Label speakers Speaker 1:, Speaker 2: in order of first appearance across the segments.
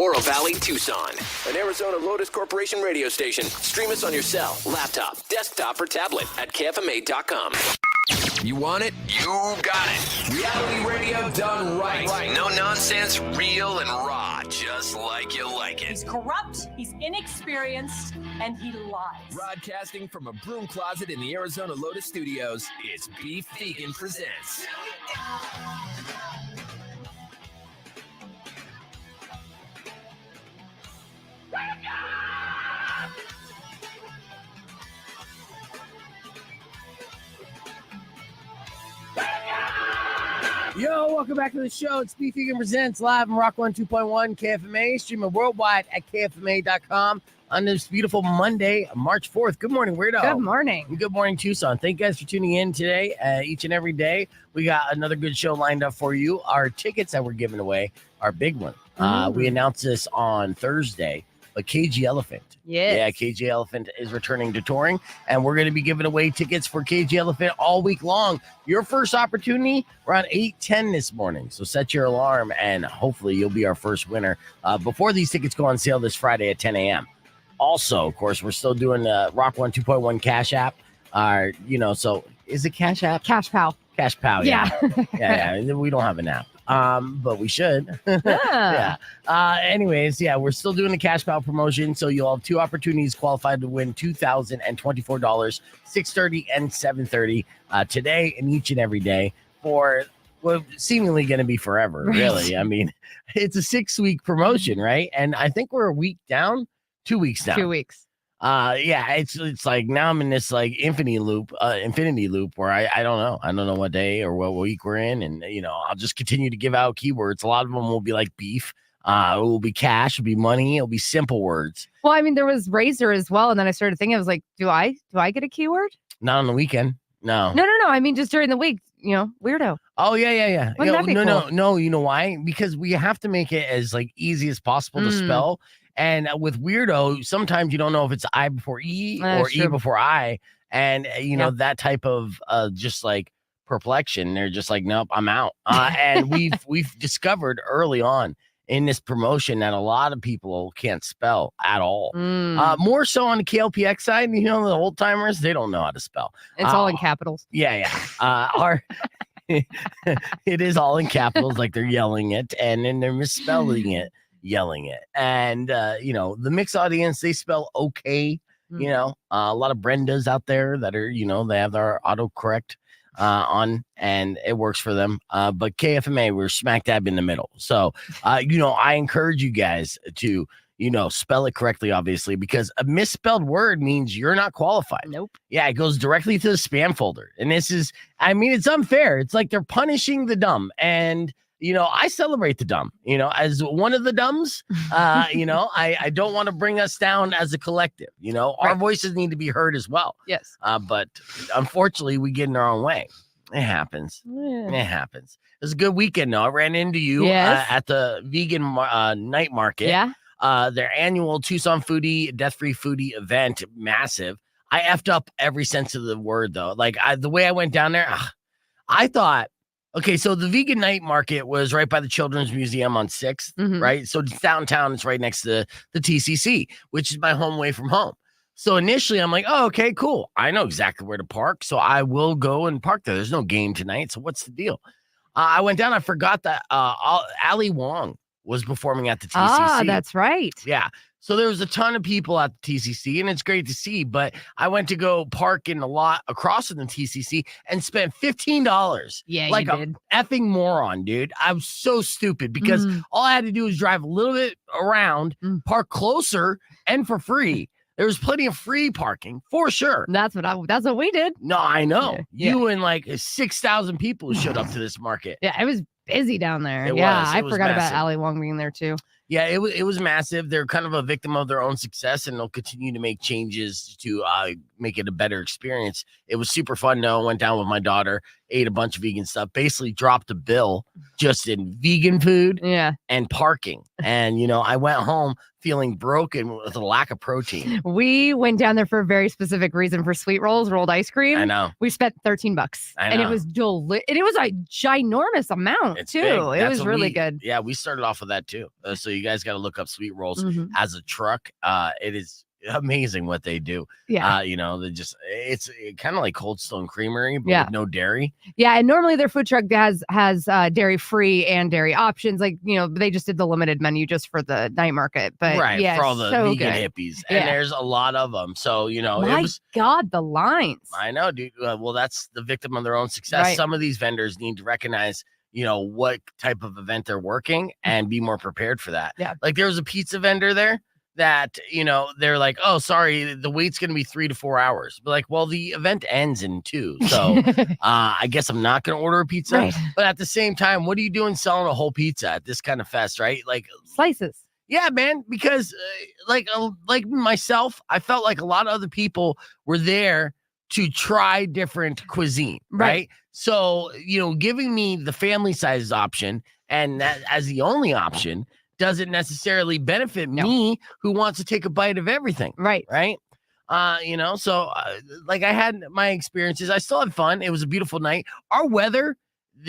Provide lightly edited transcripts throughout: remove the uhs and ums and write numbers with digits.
Speaker 1: Oro Valley, Tucson. An Arizona Lotus Corporation radio station. Stream us on your cell, laptop, desktop, or tablet at KFMA.com. You want it? You got it. Reality radio done right. No nonsense, real and raw, just like you like it.
Speaker 2: He's corrupt, he's inexperienced, and he lies.
Speaker 1: Broadcasting from a broom closet in the Arizona Lotus Studios, it's Beef Vegan Presents.
Speaker 3: Yo, welcome back to the show. It's Beef Vegan Presents live on Rock 102.1 KFMA, streaming worldwide at KFMA.com on this beautiful Monday, March 4th. Good morning, Weirdo.
Speaker 4: Good morning.
Speaker 3: And good morning, Tucson. Thank you guys for tuning in today, each and every day. We got another good show lined up for you. Our tickets that we're giving away are big one. We announced this on Thursday, but KG Elephant.
Speaker 4: Yes.
Speaker 3: Yeah, KG Elephant is returning to touring, and we're going to be giving away tickets for KG Elephant all week long. Your first opportunity around 8:10 this morning, so set your alarm, and hopefully you'll be our first winner before these tickets go on sale this Friday at 10 a.m. Also, of course, we're still doing the Rock 102.1 Cash App. So is it Cash App?
Speaker 4: Cash Pal.
Speaker 3: Cash Pal,
Speaker 4: Yeah.
Speaker 3: yeah. We don't have an app. But we should.
Speaker 4: Yeah.
Speaker 3: Anyways, we're still doing the Cash Pal promotion. So you'll have two opportunities qualified to win $2,024, $630 and $730 today and each and every day for what seemingly going to be forever. Really. I mean, it's a 6-week promotion, right? And I think we're a week down, 2 weeks down.
Speaker 4: 2 weeks.
Speaker 3: It's like now I'm in this like infinity loop where I don't know. I don't know what day or what week we're in. And, I'll just continue to give out keywords. A lot of them will be like beef. It will be cash, it'll be money. It'll be simple words.
Speaker 4: Well, I mean, there was razor as well. And then I started thinking, I was like, do I get a keyword?
Speaker 3: Not on the weekend. No.
Speaker 4: No. I mean, just during the week, weirdo.
Speaker 3: Oh, yeah.
Speaker 4: Wouldn't that be cool?
Speaker 3: No. You know why? Because we have to make it as like easy as possible to spell. And with weirdo, sometimes you don't know if it's I before E or E before I. And, that type of just like perplexion, they're just like, nope, I'm out. And we've discovered early on in this promotion that a lot of people can't spell at all. More so on the KLPX side, the old timers, they don't know how to spell.
Speaker 4: It's all in capitals.
Speaker 3: Yeah. It is all in capitals, like they're yelling it, and then they're misspelling it. Yelling it. And the mixed audience, they spell okay. A lot of Brendas out there that are they have their autocorrect on, and it works for them. But KFMA, we're smack dab in the middle. So I encourage you guys to spell it correctly, obviously, because a misspelled word means you're not qualified.
Speaker 4: Nope.
Speaker 3: Yeah, it goes directly to the spam folder. And this is, it's unfair. It's like they're punishing the dumb. And I celebrate the dumb, as one of the dumbs, I don't want to bring us down as a collective, our voices need to be heard as well.
Speaker 4: Yes.
Speaker 3: But unfortunately we get in our own way. It happens.
Speaker 4: Yeah.
Speaker 3: It happens. It was a good weekend though. I ran into you at the vegan night market.
Speaker 4: Yeah.
Speaker 3: Their annual Tucson Foodie, Death-Free Foodie event, massive. I effed up every sense of the word though. Like the way I went down there, I thought, okay, so the vegan night market was right by the Children's Museum on 6th, right? So it's downtown. It's right next to the TCC, which is my home away from home. So initially I'm like, oh, okay, cool. I know exactly where to park. So I will go and park there. There's no game tonight. So what's the deal? I went down. I forgot that Ali Wong was performing at the TCC.
Speaker 4: Ah, that's right.
Speaker 3: Yeah. So there was a ton of people at the TCC, and it's great to see. But I went to go park in the lot across from the TCC and spent $15.
Speaker 4: Yeah,
Speaker 3: like
Speaker 4: you did.
Speaker 3: A effing moron, dude. I was so stupid because all I had to do was drive a little bit around, park closer, and for free. There was plenty of free parking for sure.
Speaker 4: That's what we did.
Speaker 3: No, I know.
Speaker 4: Yeah.
Speaker 3: You and like 6,000 people who showed up to this market.
Speaker 4: Yeah, it was busy down there.
Speaker 3: It
Speaker 4: I
Speaker 3: was
Speaker 4: forgot
Speaker 3: massive.
Speaker 4: about Ali Wong being there too.
Speaker 3: Yeah, it was massive. They're kind of a victim of their own success, and they'll continue to make changes to make it a better experience. It was super fun, though. I went down with my daughter, ate a bunch of vegan stuff, basically dropped a bill just in vegan food and parking. And, I went home feeling broken with a lack of protein.
Speaker 4: We went down there for a very specific reason for sweet rolls, rolled ice cream.
Speaker 3: I know.
Speaker 4: We spent $13. And it was and it was a ginormous amount, too. It was really good.
Speaker 3: Yeah, we started off with that, too. So you You guys got to look up Sweet Rolls
Speaker 4: Mhm.
Speaker 3: as a truck. It is amazing what they do.
Speaker 4: Yeah.
Speaker 3: It's kind of like Cold Stone Creamery, but
Speaker 4: Yeah.
Speaker 3: with no dairy.
Speaker 4: Yeah, and normally their food truck has dairy free and dairy options. Like, they just did the limited menu just for the night market. But
Speaker 3: Right,
Speaker 4: yeah,
Speaker 3: for all the
Speaker 4: so
Speaker 3: vegan
Speaker 4: good.
Speaker 3: hippies. And
Speaker 4: Yeah.
Speaker 3: there's a lot of them. So,
Speaker 4: My God, the lines.
Speaker 3: I know, dude. Well, that's the victim of their own success.
Speaker 4: Right.
Speaker 3: Some of these vendors need to recognize, what type of event they're working and be more prepared for that.
Speaker 4: Yeah.
Speaker 3: Like there was a pizza vendor there that, they're like, oh, sorry, the wait's going to be 3 to 4 hours. But like, well, the event ends in 2. So I guess I'm not going to order a pizza.
Speaker 4: Right.
Speaker 3: But at the same time, what are you doing selling a whole pizza at this kind of fest, right? Like
Speaker 4: Slices.
Speaker 3: yeah, man, because like myself, I felt like a lot of other people were there to try different cuisine, right? So, giving me the family size option and that as the only option doesn't necessarily benefit me who wants to take a bite of everything.
Speaker 4: Right.
Speaker 3: Right. Like I had my experiences. I still had fun. It was a beautiful night. Our weather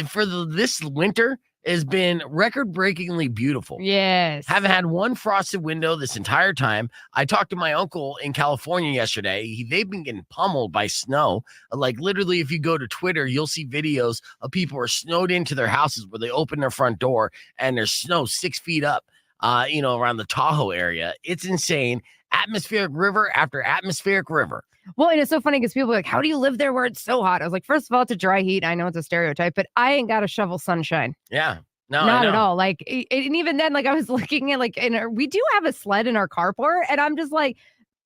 Speaker 3: for this winter has been record-breakingly beautiful.
Speaker 4: Yes.
Speaker 3: Haven't had one frosted window this entire time. I talked to my uncle in California yesterday. They've been getting pummeled by snow. Like literally, if you go to Twitter, you'll see videos of people are snowed into their houses where they open their front door and there's snow 6 feet up, around the Tahoe area. It's insane. Atmospheric river after atmospheric river.
Speaker 4: Well, and it's so funny because people are like, how do you live there where it's so hot? I was like, first of all, it's a dry heat. I know it's a stereotype, but I ain't got to shovel sunshine.
Speaker 3: Yeah. No,
Speaker 4: not at all. Like, and even then, like I was looking at we do have a sled in our carport, and I'm just like,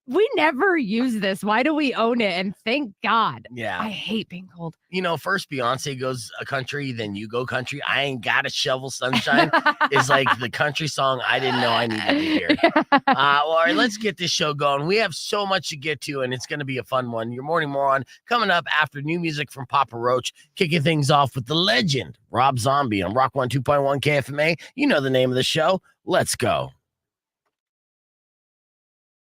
Speaker 4: we never use this. Why do we own it? And thank God.
Speaker 3: Yeah.
Speaker 4: I hate being cold.
Speaker 3: First Beyonce goes a country, then you go country. I ain't got to shovel sunshine is like the country song I didn't know I needed to hear. All right, let's get this show going. We have so much to get to, and it's going to be a fun one. Your Morning Moron coming up after new music from Papa Roach, kicking things off with the legend, Rob Zombie on Rock 102.1 KFMA. You know the name of the show. Let's go.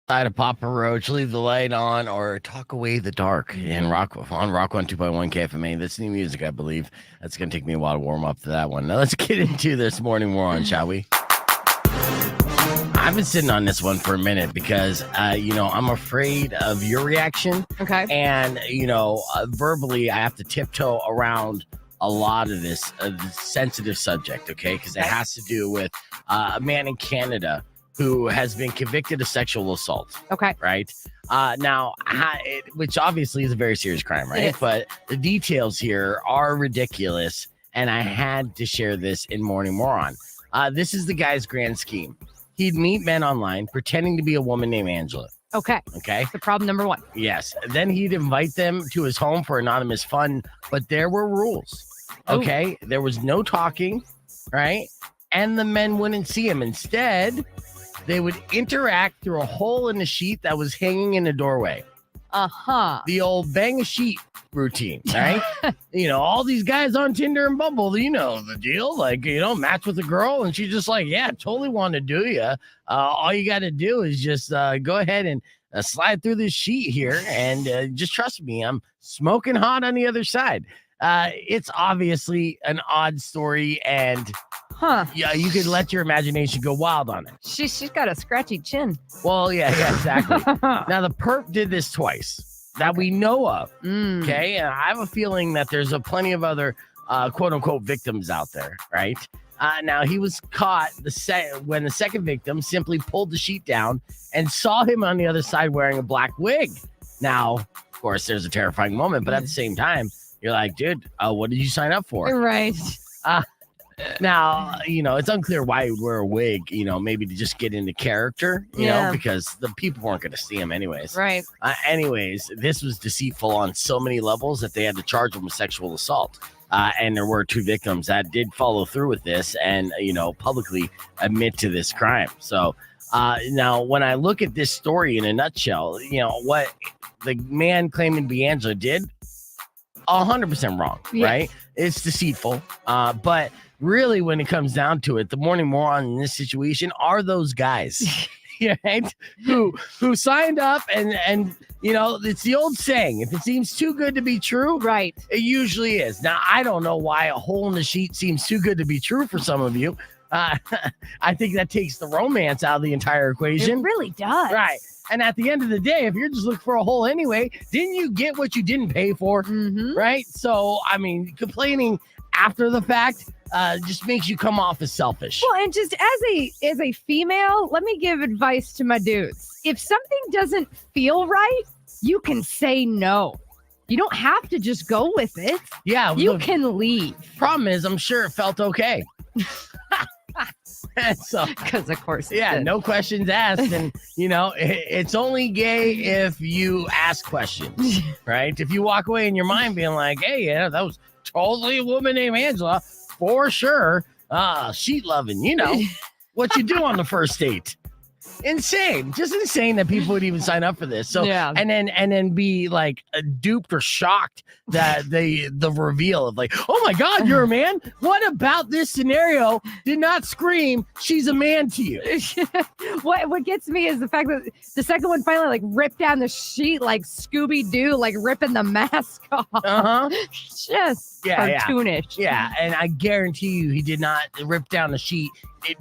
Speaker 3: Side of Papa Roach, leave the light on or talk away the dark in Rock 102.1 KFMA. That's new music, I believe. That's going to take me a while to warm up to that one. Now let's get into this morning moron, shall we? I've been sitting on this one for a minute because, I'm afraid of your reaction.
Speaker 4: Okay.
Speaker 3: And, verbally, I have to tiptoe around a lot of this sensitive subject, okay? Because it has to do with a man in Canada who has been convicted of sexual assault.
Speaker 4: Okay.
Speaker 3: Right. Which obviously is a very serious crime, right?
Speaker 4: Yes.
Speaker 3: But the details here are ridiculous. And I had to share this in Morning Moron. This is the guy's grand scheme. He'd meet men online pretending to be a woman named Angela.
Speaker 4: Okay.
Speaker 3: Okay.
Speaker 4: So problem number 1.
Speaker 3: Yes. Then he'd invite them to his home for anonymous fun. But there were rules. Okay. There was no talking. Right. And the men wouldn't see him. Instead, they would interact through a hole in the sheet that was hanging in the doorway.
Speaker 4: Uh-huh.
Speaker 3: The old bang a sheet routine, right? All these guys on Tinder and Bumble, the deal. Like, match with a girl and she's just like, yeah, totally want to do you. All you got to do is just go ahead and slide through this sheet here and just trust me, I'm smoking hot on the other side. It's obviously an odd story and yeah, you could let your imagination go wild on it.
Speaker 4: She's got a scratchy chin.
Speaker 3: Well, yeah, exactly. Now, the perp did this twice that we know of, okay? And I have a feeling that there's plenty of other quote-unquote victims out there, right? Now, he was caught when the second victim simply pulled the sheet down and saw him on the other side wearing a black wig. Now, of course, there's a terrifying moment, but at the same time, you're like, dude, what did you sign up for?
Speaker 4: Right.
Speaker 3: Now, it's unclear why he would wear a wig, maybe to just get into character, you know, because the people weren't going to see him anyways.
Speaker 4: Right.
Speaker 3: Anyways, this was deceitful on so many levels that they had to charge him with sexual assault. And there were 2 victims that did follow through with this and, publicly admit to this crime. So now when I look at this story in a nutshell, what the man claiming to be Angela did, 100% wrong, right? It's deceitful. But really, when it comes down to it, the morning moron in this situation are those guys, right? Who signed up and it's the old saying, if it seems too good to be true,
Speaker 4: right,
Speaker 3: it usually is. Now, I don't know why a hole in the sheet seems too good to be true for some of you, I think that takes the romance out of the entire equation.
Speaker 4: It really does.
Speaker 3: Right. And at the end of the day, if you're just looking for a hole anyway, didn't you get what you didn't pay for?
Speaker 4: Mm-hmm.
Speaker 3: Right. So, I mean, complaining after the fact just makes you come off as selfish.
Speaker 4: Well, and just as a female, let me give advice to my dudes. If something doesn't feel right, you can say no. You don't have to just go with it.
Speaker 3: Yeah.
Speaker 4: You can leave.
Speaker 3: Problem is, I'm sure it felt okay. So,
Speaker 4: Because of course it
Speaker 3: yeah,
Speaker 4: did.
Speaker 3: no questions asked. And, it's only gay if you ask questions, right? If you walk away in your mind being like, hey, yeah, that was totally a woman named Angela, for sure. Sheet loving, what you do on the first date. Insane, just insane that people would even sign up for this. So,
Speaker 4: Yeah.
Speaker 3: and then be like duped or shocked that the reveal of like, oh my God, you're a man. What about this scenario did not scream she's a man to you?
Speaker 4: What gets me is the fact that the second one finally like ripped down the sheet like Scooby-Doo, like ripping the mask off. Just cartoonish.
Speaker 3: Yeah, and I guarantee you he did not rip down the sheet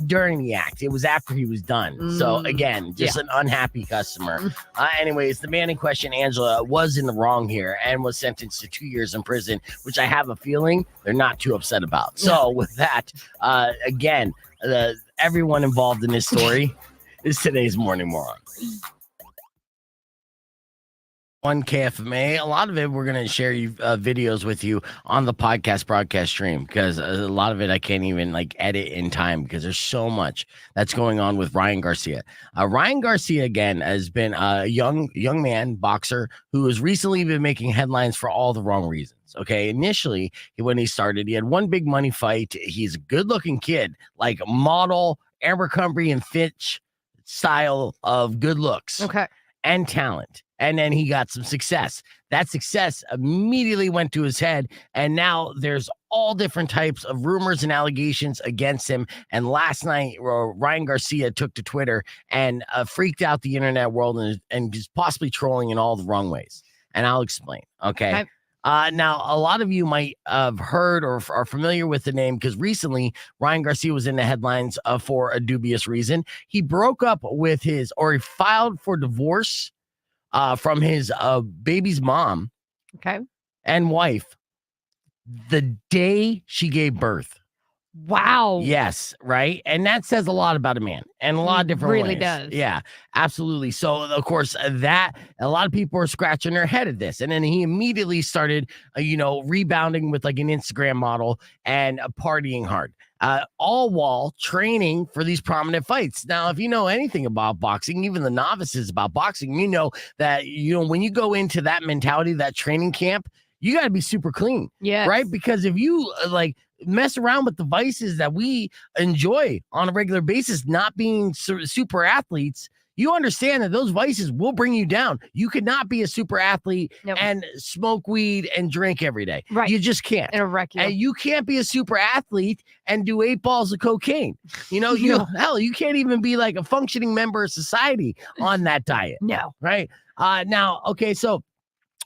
Speaker 3: during the act. It was after he was done. So again, just an unhappy customer. Anyways, the man in question, Angela, was in the wrong here and was sentenced to 2 years in prison, which I have a feeling they're not too upset about. So with that, again, everyone involved in this story is today's Morning Moron. On KFMA, a lot of it we're going to share you videos with you on the podcast broadcast stream, because a lot of it I can't even like edit in time because there's so much that's going on with Ryan Garcia. Ryan Garcia, again, has been a young man boxer who has recently been making headlines for all the wrong reasons. Okay, initially when he started, he had one big money fight. He's a good looking kid, like model Abercrombie and Fitch style of good looks.
Speaker 4: Okay.
Speaker 3: And talent. And then he got some success. That success immediately went to his head. And now there's all different types of rumors and allegations against him. And last night, Ryan Garcia took to Twitter and freaked out the internet world and just possibly trolling in all the wrong ways. And I'll explain. Okay. Now, a lot of you might have heard or are familiar with the name because recently Ryan Garcia was in the headlines for a dubious reason. He broke up with he filed for divorce from his baby's mom and wife the day she gave birth.
Speaker 4: Wow.
Speaker 3: Yes, right. And that says a lot about a man and a lot of different
Speaker 4: really
Speaker 3: ways.
Speaker 4: Does.
Speaker 3: Yeah, absolutely. So, of course, that a lot of people are scratching their head at this. And then he immediately started, rebounding with like an Instagram model and partying hard, all while training for these prominent fights. Now, if you know anything about boxing, even the novices about boxing, you know that, when you go into that mentality, that training camp, you got to be super clean.
Speaker 4: Yeah.
Speaker 3: Right. Because if you mess around with the vices that we enjoy on a regular basis, not being super athletes, you understand that those vices will bring you down. You could not be a super athlete and smoke weed and drink every day.
Speaker 4: Right.
Speaker 3: You just can't.
Speaker 4: It'll wreck you.
Speaker 3: And you can't be a super athlete and do 8 balls of cocaine. Hell, you can't even be like a functioning member of society on that diet.
Speaker 4: No.
Speaker 3: Right. Now, okay, so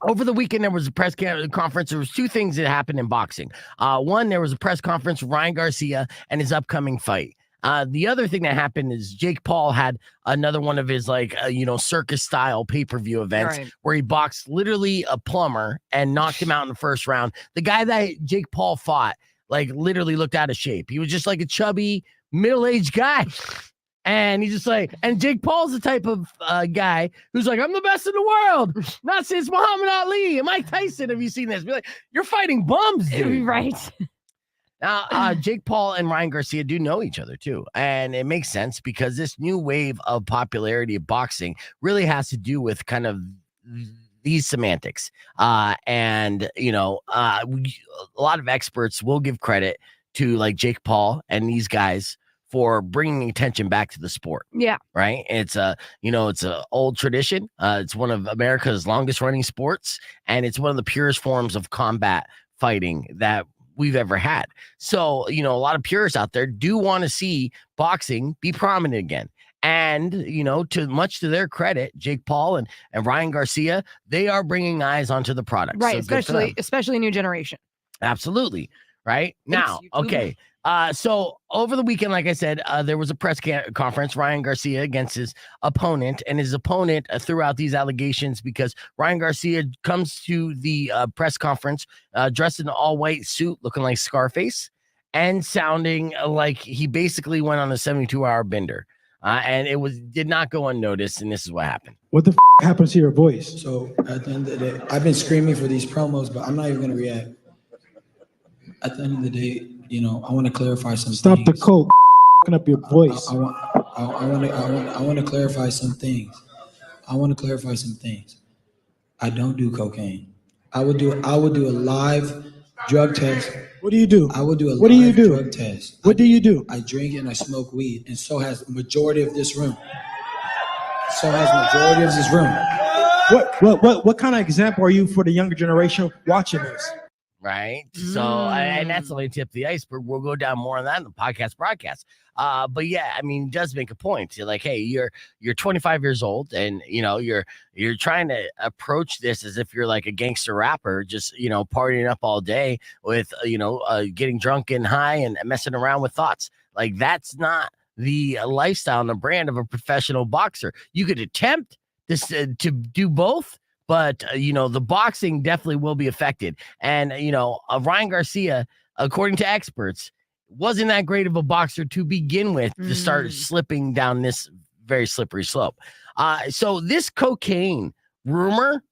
Speaker 3: over the weekend, there was a press conference. There was 2 things that happened in boxing. One, there was a press conference with Ryan Garcia and his upcoming fight. The other thing that happened is Jake Paul had another one of his circus style pay-per-view events where he boxed literally a plumber and knocked him out in the first round. The guy that Jake Paul fought literally looked out of shape. He was just like a chubby middle-aged guy. And he's just and Jake Paul's the type of guy who's like, I'm the best in the world. Not since Muhammad Ali and Mike Tyson. Have you seen this? Be like, you're fighting bums, dude.
Speaker 4: Right.
Speaker 3: Now, Jake Paul and Ryan Garcia do know each other, too. And it makes sense because this new wave of popularity of boxing really has to do with kind of these semantics. A lot of experts will give credit to Jake Paul and these guys for bringing attention back to the sport.
Speaker 4: Yeah.
Speaker 3: Right. It's it's a old tradition. It's one of America's longest running sports. And it's one of the purest forms of combat fighting that we've ever had. So, a lot of purists out there do want to see boxing be prominent again. And, much to their credit, Jake Paul and Ryan Garcia, they are bringing eyes onto the product.
Speaker 4: Right.
Speaker 3: So
Speaker 4: especially new generation.
Speaker 3: Absolutely. Right now.
Speaker 4: YouTube.
Speaker 3: Okay. So over the weekend, like I said, there was a press conference, Ryan Garcia against his opponent, and his opponent threw out these allegations because Ryan Garcia comes to the press conference dressed in an all-white suit, looking like Scarface, and sounding like he basically went on a 72-hour bender. And it did not go unnoticed, and this is what happened.
Speaker 5: What the happens to your voice?
Speaker 6: So at the end of the day, I've been screaming for these promos, but I'm not even gonna react. At the end of the day, you know, I want to clarify some
Speaker 5: Stop
Speaker 6: things.
Speaker 5: the coke up your voice.
Speaker 6: I want to clarify some things. I don't do cocaine. I would do a live drug test.
Speaker 5: What do you do?
Speaker 6: I would do a
Speaker 5: What do you
Speaker 6: live
Speaker 5: do?
Speaker 6: drug test.
Speaker 5: What do you do?
Speaker 6: I drink and I smoke weed, and so has the majority of this room.
Speaker 5: What kind of example are you for the younger generation watching this?
Speaker 3: Right. So, and that's only tip of the iceberg. We'll go down more on that in the podcast broadcast. But yeah, I mean, it does make a point. You're like, hey, you're 25 years old, and you know, you're trying to approach this as if you're like a gangster rapper, just, you know, partying up all day with, getting drunk and high and messing around with thoughts. Like, that's not the lifestyle and the brand of a professional boxer. You could attempt this to do both, but, the boxing definitely will be affected. And, Ryan Garcia, according to experts, wasn't that great of a boxer to begin with to start slipping down this very slippery slope. So this cocaine rumor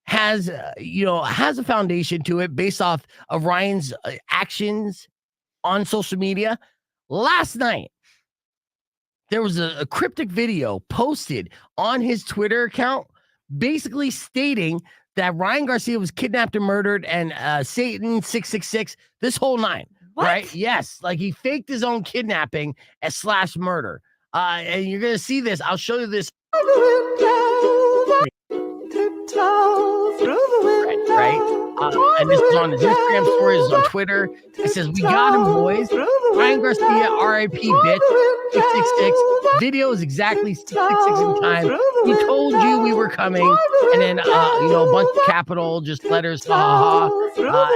Speaker 3: has a foundation to it based off of Ryan's actions on social media. Last night, there was a cryptic video posted on his Twitter account basically stating that Ryan Garcia was kidnapped and murdered, and Satan 666, this whole nine.
Speaker 4: What?
Speaker 3: Right? Yes. Like, he faked his own kidnapping / murder. And you're going to see this. I'll show you this. Right? And this is on his Instagram story, this is on Twitter. It says, "We got him, boys. Ryan Garcia, RIP, bitch. 666. Video is exactly 666 in time. We told you we were coming." And then, a bunch of capital, just letters, ha ha ha.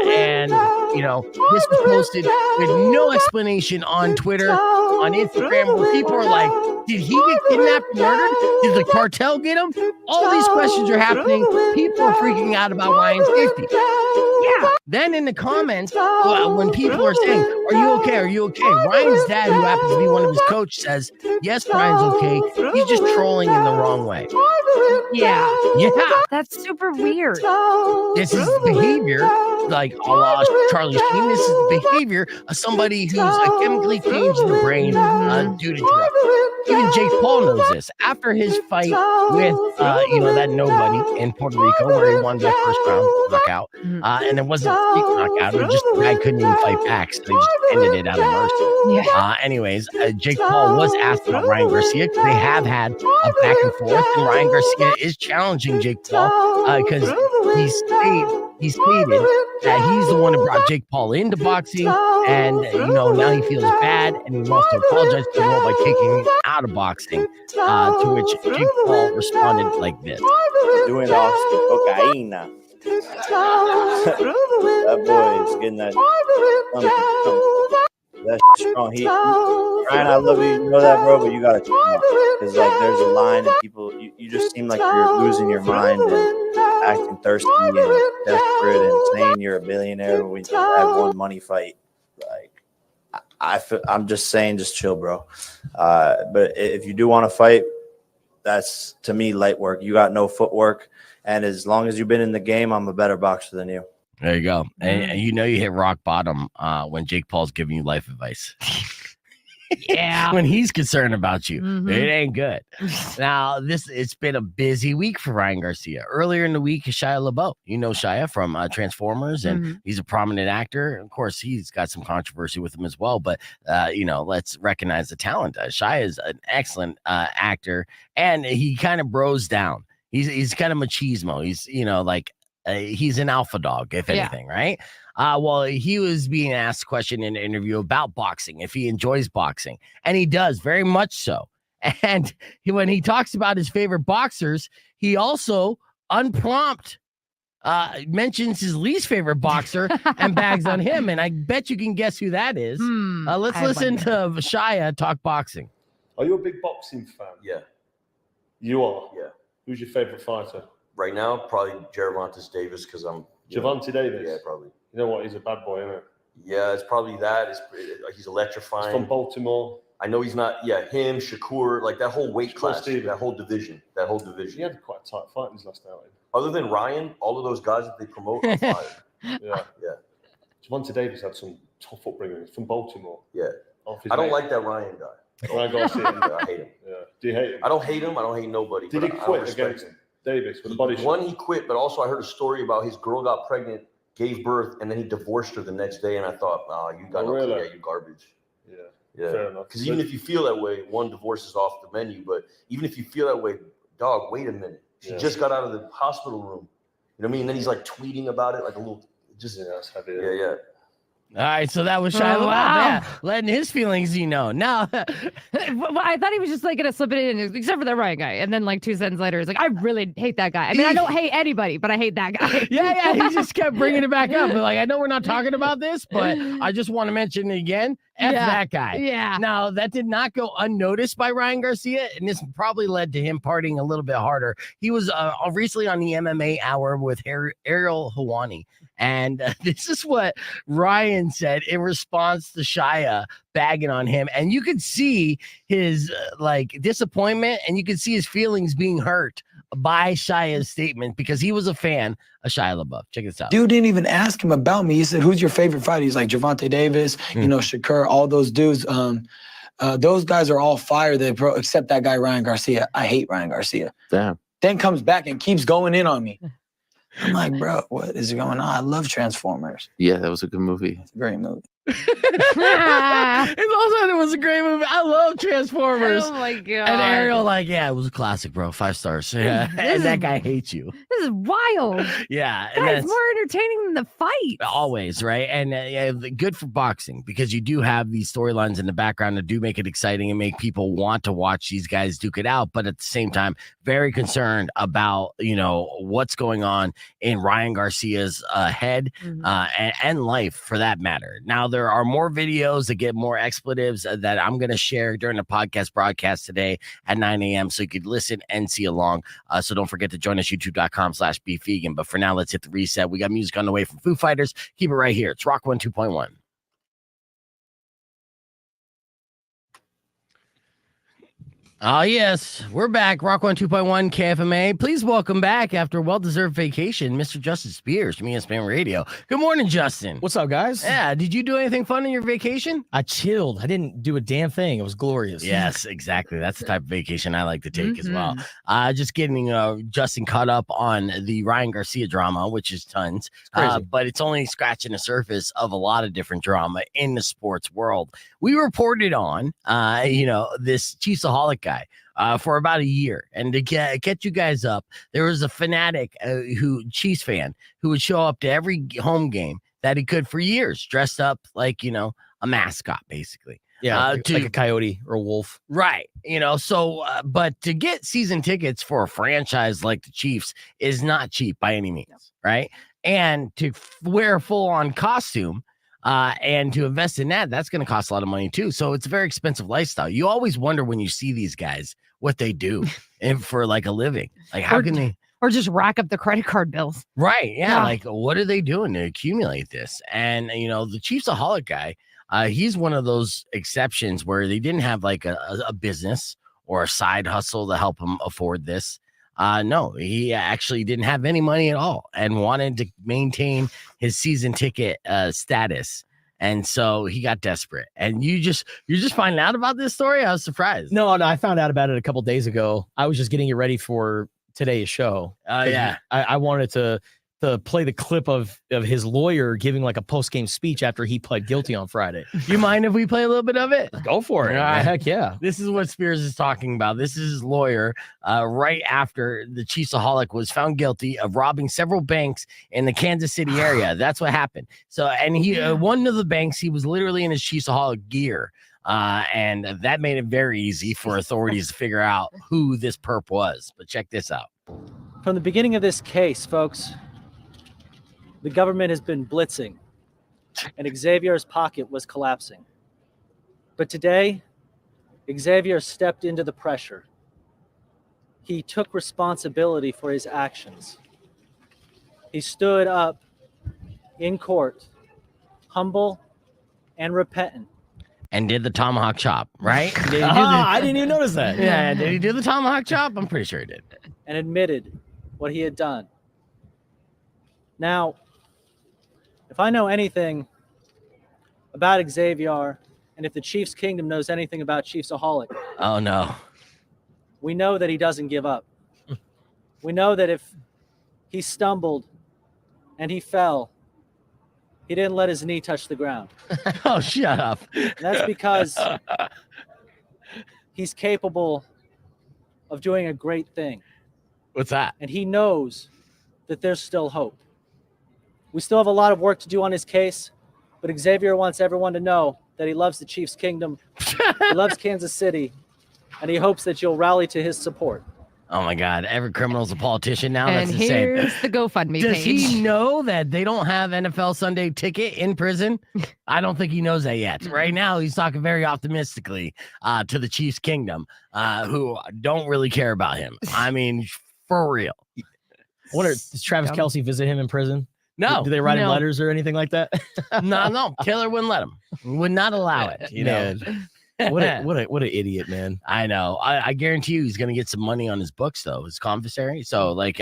Speaker 3: And, this was posted with no explanation on Twitter, on Instagram, where people are like, did he get kidnapped and murdered? Did the cartel get him? All these questions are happening. People are freaking out about Ryan's safety. Yeah. Then in the comments, when people are saying, "Are you okay? Are you okay?" Ryan's dad, who happens to be one of his coach, says, "Yes, Ryan's okay. He's just trolling in the wrong way."
Speaker 4: Yeah.
Speaker 3: Yeah.
Speaker 4: That's super weird.
Speaker 3: This is behavior, like a la Charlie Sheen. This is the behavior of somebody who's chemically changed the brain due to drugs. Even Jake Paul knows this. After his fight with, that nobody in Puerto Rico, where he won that first round knockout, and it wasn't a big knockout. It was just the guy couldn't even fight back, so they just ended it out of mercy.
Speaker 4: Yeah.
Speaker 3: Anyways, Jake Paul was asked about Ryan Garcia because they have had a back and forth, and Ryan Garcia is challenging Jake Paul because he stated that he's the one who brought Jake Paul into boxing, and now he feels bad, and he wants to apologize to the world by taking him out of boxing. To which Jake Paul responded like this:
Speaker 7: "Doing off some cocaine. That boy is getting that. That's strong. Ryan, I love you. You know that, bro, but you gotta because there's a line, and people, you just seem like you're losing your mind and acting thirsty and desperate and saying you're a billionaire when you have one money fight. I'm just saying, just chill, bro. But if you do want to fight, that's, to me, light work. You got no footwork, and as long as you've been in the game, I'm a better boxer than you."
Speaker 3: There you go. And you hit rock bottom when Jake Paul's giving you life advice.
Speaker 4: Yeah.
Speaker 3: When he's concerned about you, it ain't good. Now, it's been a busy week for Ryan Garcia. Earlier in the week, Shia LaBeouf. You know Shia from Transformers, and he's a prominent actor. Of course, he's got some controversy with him as well, but, let's recognize the talent. Shia is an excellent actor, and he kind of bros down. He's kind of machismo. He's, he's an alpha dog, if anything, right? Well, he was being asked a question in an interview about boxing, if he enjoys boxing, and he does, very much so. And when he talks about his favorite boxers, he also, unprompted, mentions his least favorite boxer and bags on him. And I bet you can guess who that is. Let's listen to Shia talk boxing.
Speaker 8: Are you a big boxing fan?
Speaker 9: Yeah.
Speaker 8: You are?
Speaker 9: Yeah.
Speaker 8: Who's your favorite fighter?
Speaker 9: Right now, probably Gervonta Davis because I'm...
Speaker 8: Gervonta Davis?
Speaker 9: Yeah, probably.
Speaker 8: You know what? He's a bad boy, isn't it?
Speaker 9: Yeah, it's probably that. He's electrifying.
Speaker 8: He's from Baltimore.
Speaker 9: I know he's not... Yeah, him, Shakur, like that whole weight class,
Speaker 8: Steven.
Speaker 9: that whole division.
Speaker 8: He had quite a tight fight in his last outing.
Speaker 9: Other than Ryan, all of those guys that they promote are fire.
Speaker 8: Yeah.
Speaker 9: Yeah.
Speaker 8: Gervonta Davis had some tough upbringing. He's from Baltimore.
Speaker 9: Yeah. I don't like that Ryan guy.
Speaker 8: Ryan Garcia.
Speaker 9: I hate him.
Speaker 8: Yeah. Do you hate him?
Speaker 9: I don't hate him. I don't hate nobody.
Speaker 8: Did he quit against Davis with a body shot?
Speaker 9: One, he quit, but also I heard a story about his girl got pregnant, gave birth, and then he divorced her the next day. And I thought, you got you garbage. Yeah. Fair enough. Because even if you feel that way, one, divorce is off the menu. But even if you feel that way, dog, wait a minute. She just got out of the hospital room. You know what I mean? And then he's like tweeting about it, like a little,
Speaker 8: that's heavy.
Speaker 9: Yeah.
Speaker 3: All right, so that was Shia LaBeouf, yeah, letting his feelings, Now,
Speaker 4: I thought he was just like gonna slip it in, except for that Ryan guy, and then like 2 seconds later, he's like, "I really hate that guy. I mean, I don't hate anybody, but I hate that guy."
Speaker 3: yeah, he just kept bringing it back up. But like, I know we're not talking about this, but I just want to mention it again. F that guy.
Speaker 4: Yeah.
Speaker 3: Now, that did not go unnoticed by Ryan Garcia, and this probably led to him partying a little bit harder. He was recently on the MMA Hour with Ariel Helwani, and this is what Ryan said in response to Shia bagging on him. And you could see his disappointment, and you could see his feelings being hurt by Shia's statement because he was a fan of Shia LaBeouf. Check this out.
Speaker 6: Dude didn't even ask him about me. He said, "Who's your favorite fighter?" He's like, Gervonta Davis, Shakur, all those dudes. Those guys are all fire, except that guy, Ryan Garcia. I hate Ryan Garcia.
Speaker 7: Damn.
Speaker 6: Then comes back and keeps going in on me. I'm like, bro, what is going on? I love Transformers.
Speaker 7: Yeah, that was a good movie.
Speaker 6: It's a great movie.
Speaker 3: It was a great movie. I love Transformers.
Speaker 4: Oh my god!
Speaker 3: And Ariel, it was a classic, bro. 5 stars. Yeah, and that guy hates you.
Speaker 4: This is wild.
Speaker 3: Yeah,
Speaker 4: and it's more entertaining than the fight.
Speaker 3: Always, right? And good for boxing because you do have these storylines in the background that do make it exciting and make people want to watch these guys duke it out. But at the same time, very concerned about what's going on in Ryan Garcia's head and life, for that matter. Now, there are more videos that get more expletives that I'm going to share during the podcast broadcast today at 9 a.m. so you could listen and see along. So don't forget to join us, youtube.com/bevegan. But for now, let's hit the reset. We got music on the way from Foo Fighters. Keep it right here. It's Rock 102.1. Oh, yes. We're back. Rock 102.1 KFMA. Please welcome back after a well-deserved vacation, Mr. Justin Spears from ESPN Radio. Good morning, Justin.
Speaker 10: What's up, guys?
Speaker 3: Yeah. Did you do anything fun on your vacation?
Speaker 10: I chilled. I didn't do a damn thing. It was glorious.
Speaker 3: Yes, exactly. That's the type of vacation I like to take as well. Just getting Justin caught up on the Ryan Garcia drama, which is tons. But it's only scratching the surface of a lot of different drama in the sports world. We reported on, this Chiefsaholic guy for about a year. And to get you guys up, there was a fanatic Chiefs fan who would show up to every home game that he could for years, dressed up like, a mascot, basically.
Speaker 10: Yeah, like a coyote or a wolf.
Speaker 3: Right. But to get season tickets for a franchise like the Chiefs is not cheap by any means, right? And to wear a full-on costume and to invest in that's going to cost a lot of money too. So it's a very expensive lifestyle. You always wonder when you see these guys what they do and for like a living. Like how can they
Speaker 4: just rack up the credit card bills?
Speaker 3: Right. Yeah. Like what are they doing to accumulate this? And the Chiefsaholic guy, he's one of those exceptions where they didn't have like a business or a side hustle to help him afford this. No, he actually didn't have any money at all and wanted to maintain his season ticket status. And so he got desperate. And you're just finding out about this story? I was surprised.
Speaker 10: No, I found out about it a couple days ago. I was just getting it ready for today's show.
Speaker 3: Yeah.
Speaker 10: I wanted to play the clip of his lawyer giving like a post-game speech after he pled guilty on Friday.
Speaker 3: You mind if we play a little bit of it?
Speaker 10: Go for it. Heck yeah.
Speaker 3: This is what Spears is talking about. This is his lawyer right after the Chiefsaholic was found guilty of robbing several banks in the Kansas City area. That's what happened. So, and he one of the banks, he was literally in his Chiefsaholic gear. And that made it very easy for authorities to figure out who this perp was. But check this out.
Speaker 11: From the beginning of this case, folks, The government has been blitzing, and Xavier's pocket was collapsing. But today, Xavier stepped into the pressure. He took responsibility for his actions. He stood up in court, humble and repentant.
Speaker 3: And did the tomahawk chop, right?
Speaker 10: I didn't even notice that.
Speaker 3: Yeah, did he do the tomahawk chop? I'm pretty sure he did.
Speaker 11: And admitted what he had done. Now, if I know anything about Xavier, and if the Chiefs Kingdom knows anything about Chiefsaholic,
Speaker 3: oh no,
Speaker 11: we know that he doesn't give up. We know that if he stumbled and he fell, he didn't let his knee touch the ground.
Speaker 3: Oh, shut up.
Speaker 11: And that's because he's capable of doing a great thing.
Speaker 3: What's that?
Speaker 11: And he knows that there's still hope. We still have a lot of work to do on his case, but Xavier wants everyone to know that he loves the Chiefs Kingdom, he loves Kansas City, and he hopes that you'll rally to his support.
Speaker 3: Oh my God! Every criminal's a politician now.
Speaker 4: And
Speaker 3: That's insane.
Speaker 4: here's the GoFundMe
Speaker 3: Does
Speaker 4: page.
Speaker 3: he know that they don't have NFL Sunday ticket in prison? I don't think he knows that yet. Right now, he's talking very optimistically to the Chiefs Kingdom, who don't really care about him. I mean, for real.
Speaker 10: Does Travis Kelce visit him in prison?
Speaker 3: No.
Speaker 10: Do they write him letters or anything like that?
Speaker 3: No. Taylor wouldn't let him. Would not allow it. You know.
Speaker 10: What an idiot, man.
Speaker 3: I know. I guarantee you he's going to get some money on his books, though, his commissary. So, like,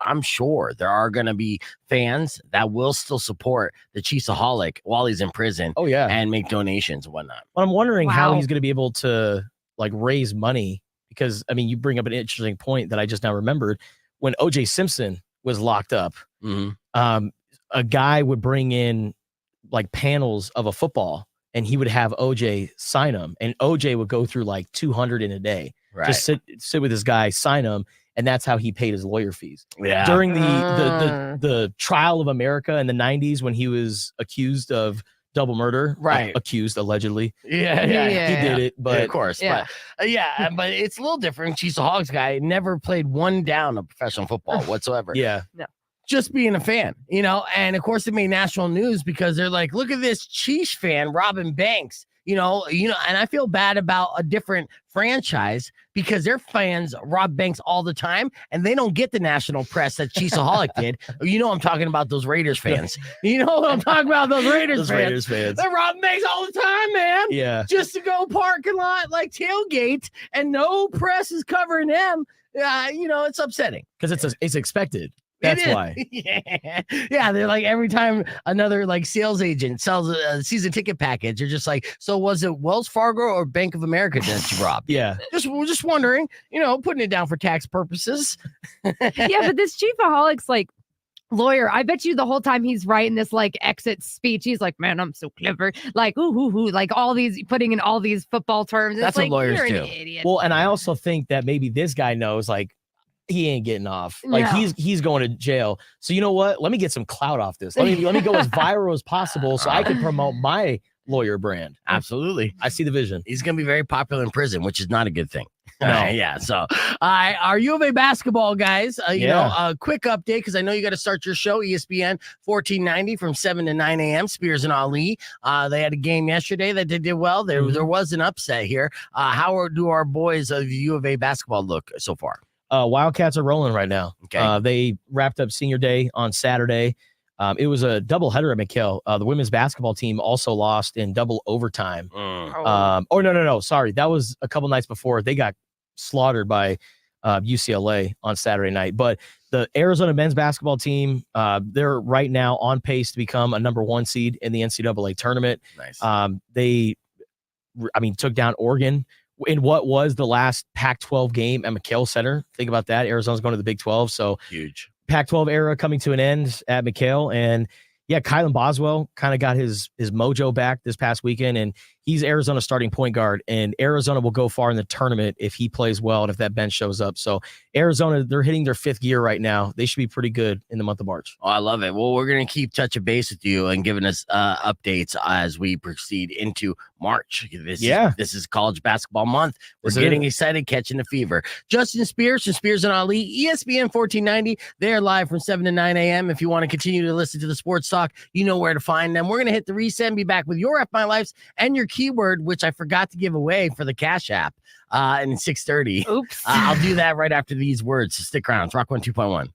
Speaker 3: I'm sure there are going to be fans that will still support the Chiefsaholic while he's in prison.
Speaker 10: Oh, yeah.
Speaker 3: And make donations and whatnot.
Speaker 10: Well, I'm wondering how he's going to be able to, like, raise money because, I mean, you bring up an interesting point that I just now remembered. When O.J. Simpson was locked up, a guy would bring in, like, panels of a football and he would have OJ sign them, and OJ would go through like 200 in a day.
Speaker 3: Right.
Speaker 10: Just sit with this guy, sign him, and that's how he paid his lawyer fees.
Speaker 3: Yeah.
Speaker 10: During the trial of America in the 90s when he was accused of double murder,
Speaker 3: right?
Speaker 10: Accused allegedly.
Speaker 3: Yeah,
Speaker 10: he did it, but
Speaker 3: of course, but but it's a little different. Chiefsaholics guy never played one down of professional football whatsoever.
Speaker 10: Yeah.
Speaker 4: No.
Speaker 3: Just being a fan, you know, and of course it made national news because they're like, look at this Chiefs fan robbing banks, you know, and I feel bad about a different franchise because their fans rob banks all the time and they don't get the national press that Chiefsaholic did. You know, I'm talking about those Raiders fans. You know what I'm talking about? Those Raiders fans. They're robbing banks all the time, man.
Speaker 10: Yeah.
Speaker 3: Just to go parking lot, like tailgate, and no press is covering them. You know, it's upsetting
Speaker 10: because it's expected. That's why.
Speaker 3: Yeah. They're like every time another like sales agent sells a season ticket package, you're just like, so was it Wells Fargo or Bank of America that you robbed?
Speaker 10: Yeah.
Speaker 3: We're just wondering, you know, putting it down for tax purposes.
Speaker 4: Yeah, but this Chiefaholics like lawyer, I bet you the whole time he's writing this like exit speech, he's like, man, I'm so clever. Like, ooh, like all these putting in all these football terms. It's
Speaker 3: That's
Speaker 4: like,
Speaker 3: what lawyers
Speaker 4: you're
Speaker 3: do.
Speaker 4: an idiot.
Speaker 10: Well, and I also think that maybe this guy knows like he ain't getting off. Like he's going to jail. So you know what? Let me get some clout off this. Let me go as viral as possible so I can promote my lawyer brand.
Speaker 3: Absolutely.
Speaker 10: I see the vision.
Speaker 3: He's going to be very popular in prison, which is not a good thing.
Speaker 10: No.
Speaker 3: Yeah. So, are U of A basketball guys? You know, a quick update because I know you got to start your show, ESPN 1490 from 7 to 9 a.m. Spears and Ali. They had a game yesterday that they did well. There was an upset here. How do our boys of U of A basketball look so far?
Speaker 10: Wildcats are rolling right now.
Speaker 3: Okay.
Speaker 10: They wrapped up senior day on Saturday. It was a doubleheader at McHale. The women's basketball team also lost in double overtime. No. Sorry. That was a couple nights before. They got slaughtered by UCLA on Saturday night. But the Arizona men's basketball team, they're right now on pace to become a number 1 seed in the NCAA tournament.
Speaker 3: Nice.
Speaker 10: They took down Oregon in what was the last Pac-12 game at McHale Center. Think about that. Arizona's going to the Big 12. So
Speaker 3: huge.
Speaker 10: Pac-12 era coming to an end at McHale. And yeah, Kylan Boswell kind of got his mojo back this past weekend. And He's Arizona's starting point guard, and Arizona will go far in the tournament if he plays well and if that bench shows up. So Arizona, they're hitting their 5th gear right now. They should be pretty good in the month of March.
Speaker 3: Oh, I love it. Well, we're going to keep touching base with you and giving us updates as we proceed into March. This is college basketball month. We're getting excited, catching the fever. Justin Spears from Spears and Ali, ESPN 1490. They're live from 7 to 9 a.m. If you want to continue to listen to the sports talk, you know where to find them. We're going to hit the reset and be back with your F My Lifes and your keyword, which I forgot to give away for the Cash App in 6:30.
Speaker 4: Oops.
Speaker 3: I'll do that right after these words. So stick around. It's Rock 102.1.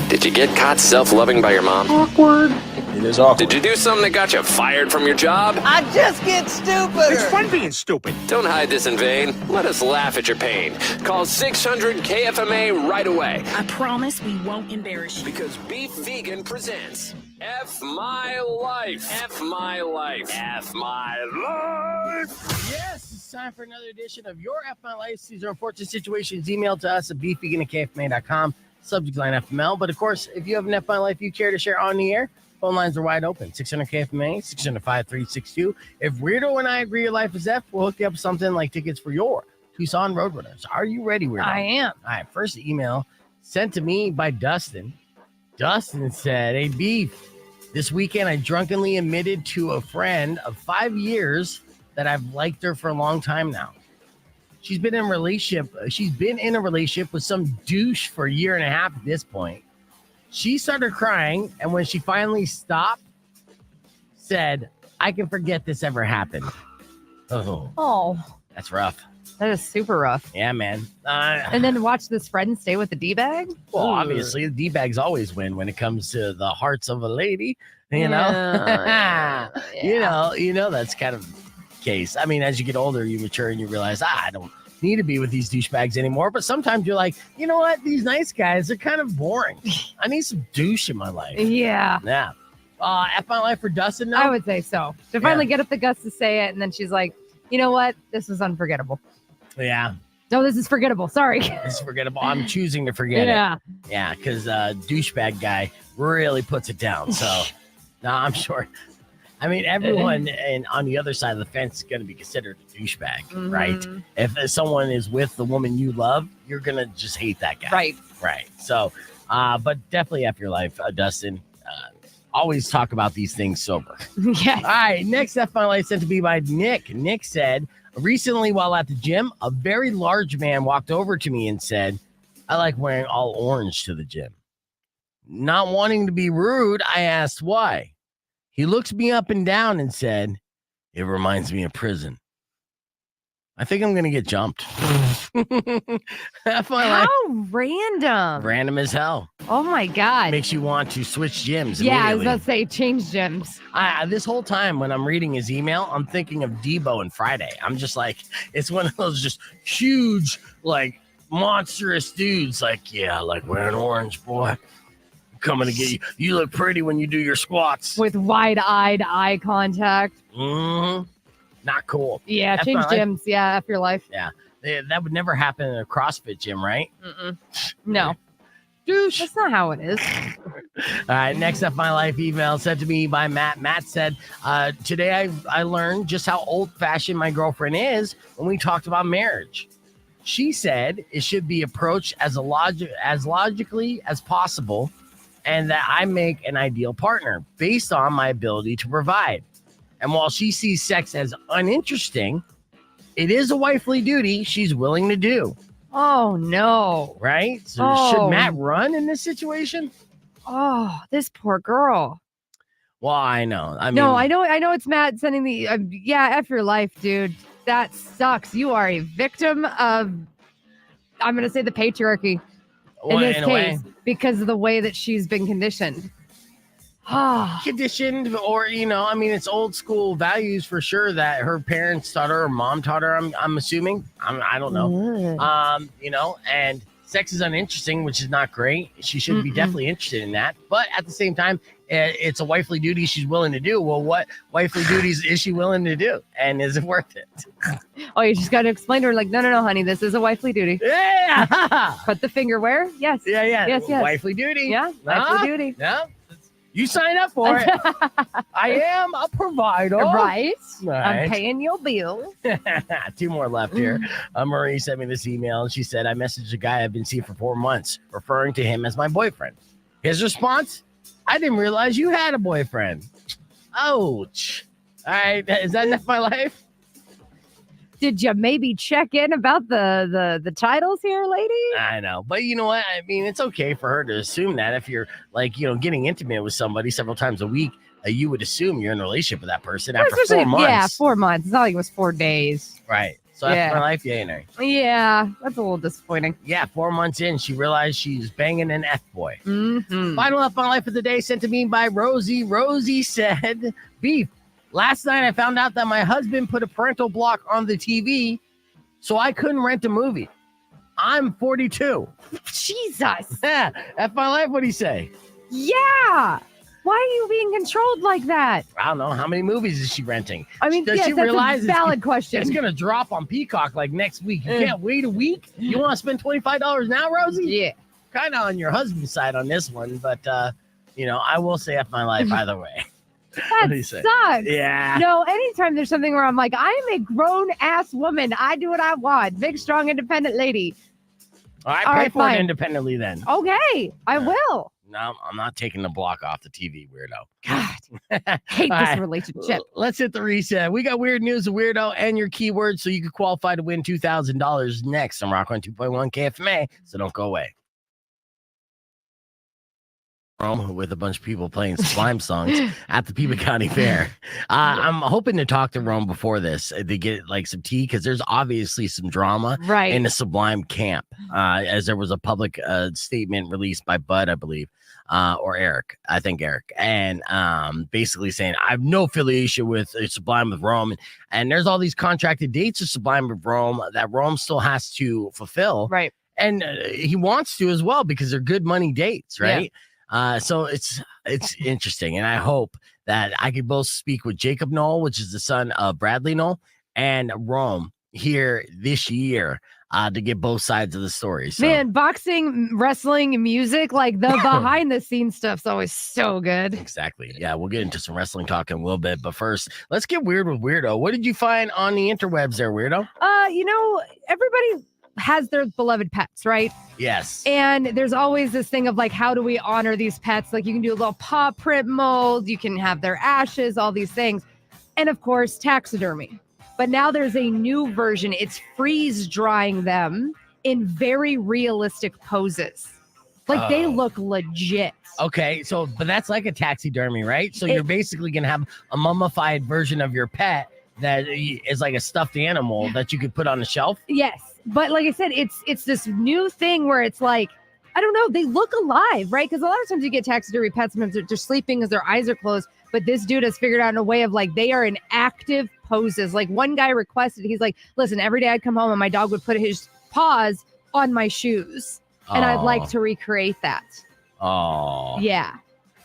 Speaker 1: Did you get caught self-loving by your mom?
Speaker 5: Awkward.
Speaker 6: It is awkward.
Speaker 1: Did you do something that got you fired from your job?
Speaker 12: I just get stupider.
Speaker 5: It's fun being stupid.
Speaker 1: Don't hide this in vain. Let us laugh at your pain. Call 600-KFMA right away.
Speaker 12: I promise we won't embarrass you.
Speaker 1: Because Beef Vegan presents F My Life. F My Life. F My Life.
Speaker 3: Yes, it's time for another edition of your F My Life. These are unfortunate situations. Email to us at beefvegan@kfma.com. Subject line FML. But of course, if you have an F My Life you care to share on the air, phone lines are wide open. 600-KFMA, 600-5362. If Weirdo and I agree your life is F, we'll hook you up with something like tickets for your Tucson Roadrunners. Are you ready, Weirdo?
Speaker 4: I am.
Speaker 3: All right, first email sent to me by Dustin. Dustin said, hey, Beef, this weekend I drunkenly admitted to a friend of 5 years that I've liked her for a long time now. She's been in a relationship with some douche for a year and a half at this point. She started crying, and when she finally stopped, said, I can forget this ever happened.
Speaker 4: Oh,
Speaker 3: that's rough.
Speaker 4: That is super rough.
Speaker 3: Yeah, man.
Speaker 4: And then watch this friend stay with the D-bag?
Speaker 3: Well, obviously, the D-bags always win when it comes to the hearts of a lady, you know?
Speaker 4: Yeah.
Speaker 3: You know that's kind of case. I mean, as you get older, you mature and you realize, I don't need to be with these douchebags anymore. But sometimes you're like, you know what? These nice guys are kind of boring. I need some douche in my life.
Speaker 4: Yeah.
Speaker 3: Yeah. F My Life for Dustin, though?
Speaker 4: I would say so. To finally get up the guts to say it, and then she's like, you know what? This is unforgettable.
Speaker 3: Yeah.
Speaker 4: No, this is forgettable. Sorry.
Speaker 3: This is forgettable. I'm choosing to forget it. Yeah, because douchebag guy really puts it down. So, no, I'm sure. I mean, everyone on the other side of the fence is going to be considered a douchebag, right? If someone is with the woman you love, you're going to just hate that guy. Right. So, but definitely F your life, Dustin. Always talk about these things sober.
Speaker 4: Yes.
Speaker 3: All right, next F My Life sent to me by Nick. Nick said, recently while at the gym, a very large man walked over to me and said, I like wearing all orange to the gym. Not wanting to be rude, I asked why. He looks me up and down and said, it reminds me of prison. I think I'm going to get jumped. F My Life.
Speaker 4: How random.
Speaker 3: Random as hell.
Speaker 4: Oh, my God.
Speaker 3: Makes you want to switch gyms.
Speaker 4: Yeah, I was about to say change gyms.
Speaker 3: This whole time when I'm reading his email, I'm thinking of Debo and Friday. I'm just like, it's one of those just huge, like, monstrous dudes. Like, yeah, I like wearing orange, boy. Coming to get you. You look pretty when you do your squats.
Speaker 4: With wide-eyed eye contact.
Speaker 3: Mm-hmm. Not cool.
Speaker 4: Yeah, change gyms. Yeah, F your life.
Speaker 3: Yeah. That would never happen in a CrossFit gym, right?
Speaker 4: No.
Speaker 3: Douche.
Speaker 4: That's not how it is.
Speaker 3: All right, next F My Life email sent to me by Matt. Matt said, today I learned just how old-fashioned my girlfriend is when we talked about marriage. She said it should be approached as logically as possible and that I make an ideal partner based on my ability to provide. And while she sees sex as uninteresting, it is a wifely duty she's willing to do.
Speaker 4: Oh, no.
Speaker 3: Right? So should Matt run in this situation?
Speaker 4: Oh, this poor girl.
Speaker 3: Well, I know. I
Speaker 4: know it's Matt sending the, F your life, dude. That sucks. You are a victim of, I'm going to say the patriarchy in this case because of the way that she's been conditioned.
Speaker 3: Conditioned, or it's old school values for sure that her parents taught her or mom taught her. I'm assuming. I don't know. And sex is uninteresting, which is not great. She should be definitely interested in that, but at the same time, it's a wifely duty she's willing to do. Well, what wifely duties is she willing to do, and is it worth it?
Speaker 4: Oh, you just got to explain to her, like, no, honey, this is a wifely duty.
Speaker 3: Yeah.
Speaker 4: Put the finger where? Yes.
Speaker 3: Yeah.
Speaker 4: Yes.
Speaker 3: Wifely duty.
Speaker 4: Yeah. Wifely duty.
Speaker 3: Yeah. You sign up for it. I am a provider.
Speaker 4: Right.
Speaker 3: Right.
Speaker 4: I'm paying your bill.
Speaker 3: 2 more left here. Marie sent me this email and she said, I messaged a guy I've been seeing for 4 months, referring to him as my boyfriend. His response, I didn't realize you had a boyfriend. Ouch. All right. Is that enough of my life?
Speaker 4: Did you maybe check in about the titles here, lady?
Speaker 3: I know. But you know what? I mean, it's okay for her to assume that if you're like, getting intimate with somebody several times a week, you would assume you're in a relationship with that person after 4 months.
Speaker 4: Yeah, 4 months. It's not like it was 4 days.
Speaker 3: Right. So after my life, yeah, no.
Speaker 4: Yeah, that's a little disappointing.
Speaker 3: Yeah, 4 months in, she realized she's banging an F-boy.
Speaker 4: Mm-hmm.
Speaker 3: Final F My Life of the Day sent to me by Rosie. Rosie said, Beef. Last night, I found out that my husband put a parental block on the TV, so I couldn't rent a movie. I'm 42.
Speaker 4: Jesus.
Speaker 3: Yeah, F My Life, what do you say?
Speaker 4: Yeah. Why are you being controlled like that?
Speaker 3: I don't know. How many movies is she renting?
Speaker 4: I mean,
Speaker 3: does she
Speaker 4: that's
Speaker 3: realize
Speaker 4: a valid question.
Speaker 3: It's going to drop on Peacock like next week? You can't wait a week? You want to spend $25 now, Rosie?
Speaker 4: Yeah.
Speaker 3: Kind of on your husband's side on this one, but, I will say F My Life either way.
Speaker 4: That sucks.
Speaker 3: Yeah.
Speaker 4: No, anytime there's something where I'm like, I am a grown-ass woman. I do what I want. Big, strong, independent lady.
Speaker 3: All right, pay for it independently then.
Speaker 4: Okay, I will.
Speaker 3: No, I'm not taking the block off the TV, weirdo.
Speaker 4: God, hate this relationship.
Speaker 3: Let's hit the reset. We got weird news, a weirdo, and your keywords so you can qualify to win $2,000 next on Rock 102.1 KFMA, so don't go away. With a bunch of people playing Sublime songs at the Pima County Fair. I'm hoping to talk to Rome before this to get like some tea, because there's obviously some drama in the Sublime camp, as there was a public statement released by Bud, I believe, or Eric. I think Eric. And basically saying, I have no affiliation with Sublime with Rome. And there's all these contracted dates of Sublime with Rome that Rome still has to fulfill.
Speaker 4: Right.
Speaker 3: And he wants to as well, because they're good money dates, right? Yeah. So it's interesting, and I hope that I could both speak with Jacob Knoll, which is the son of Bradley Knoll, and Rome here this year to get both sides of the story. So.
Speaker 4: Man, boxing, wrestling, music, like the behind the scenes stuff's always so good.
Speaker 3: Exactly. Yeah, we'll get into some wrestling talk in a little bit, but first, let's get weird with Weirdo. What did you find on the interwebs there, Weirdo?
Speaker 4: Everybody has their beloved pets, right?
Speaker 3: Yes.
Speaker 4: And there's always this thing of like, how do we honor these pets? Like you can do a little paw print mold, you can have their ashes, all these things. And of course, taxidermy. But now there's a new version. It's freeze drying them in very realistic poses. Like they look legit.
Speaker 3: Okay, but that's like a taxidermy, right? So you're basically going to have a mummified version of your pet that is like a stuffed animal that you could put on the shelf?
Speaker 4: Yes. But like I said, it's this new thing where it's like, I don't know, they look alive, right? Because a lot of times you get taxidermy pets, sometimes they're sleeping because their eyes are closed. But this dude has figured out a way of like, they are in active poses. Like one guy requested, he's like, listen, every day I'd come home and my dog would put his paws on my shoes. And I'd like to recreate that.
Speaker 3: Oh.
Speaker 4: Yeah.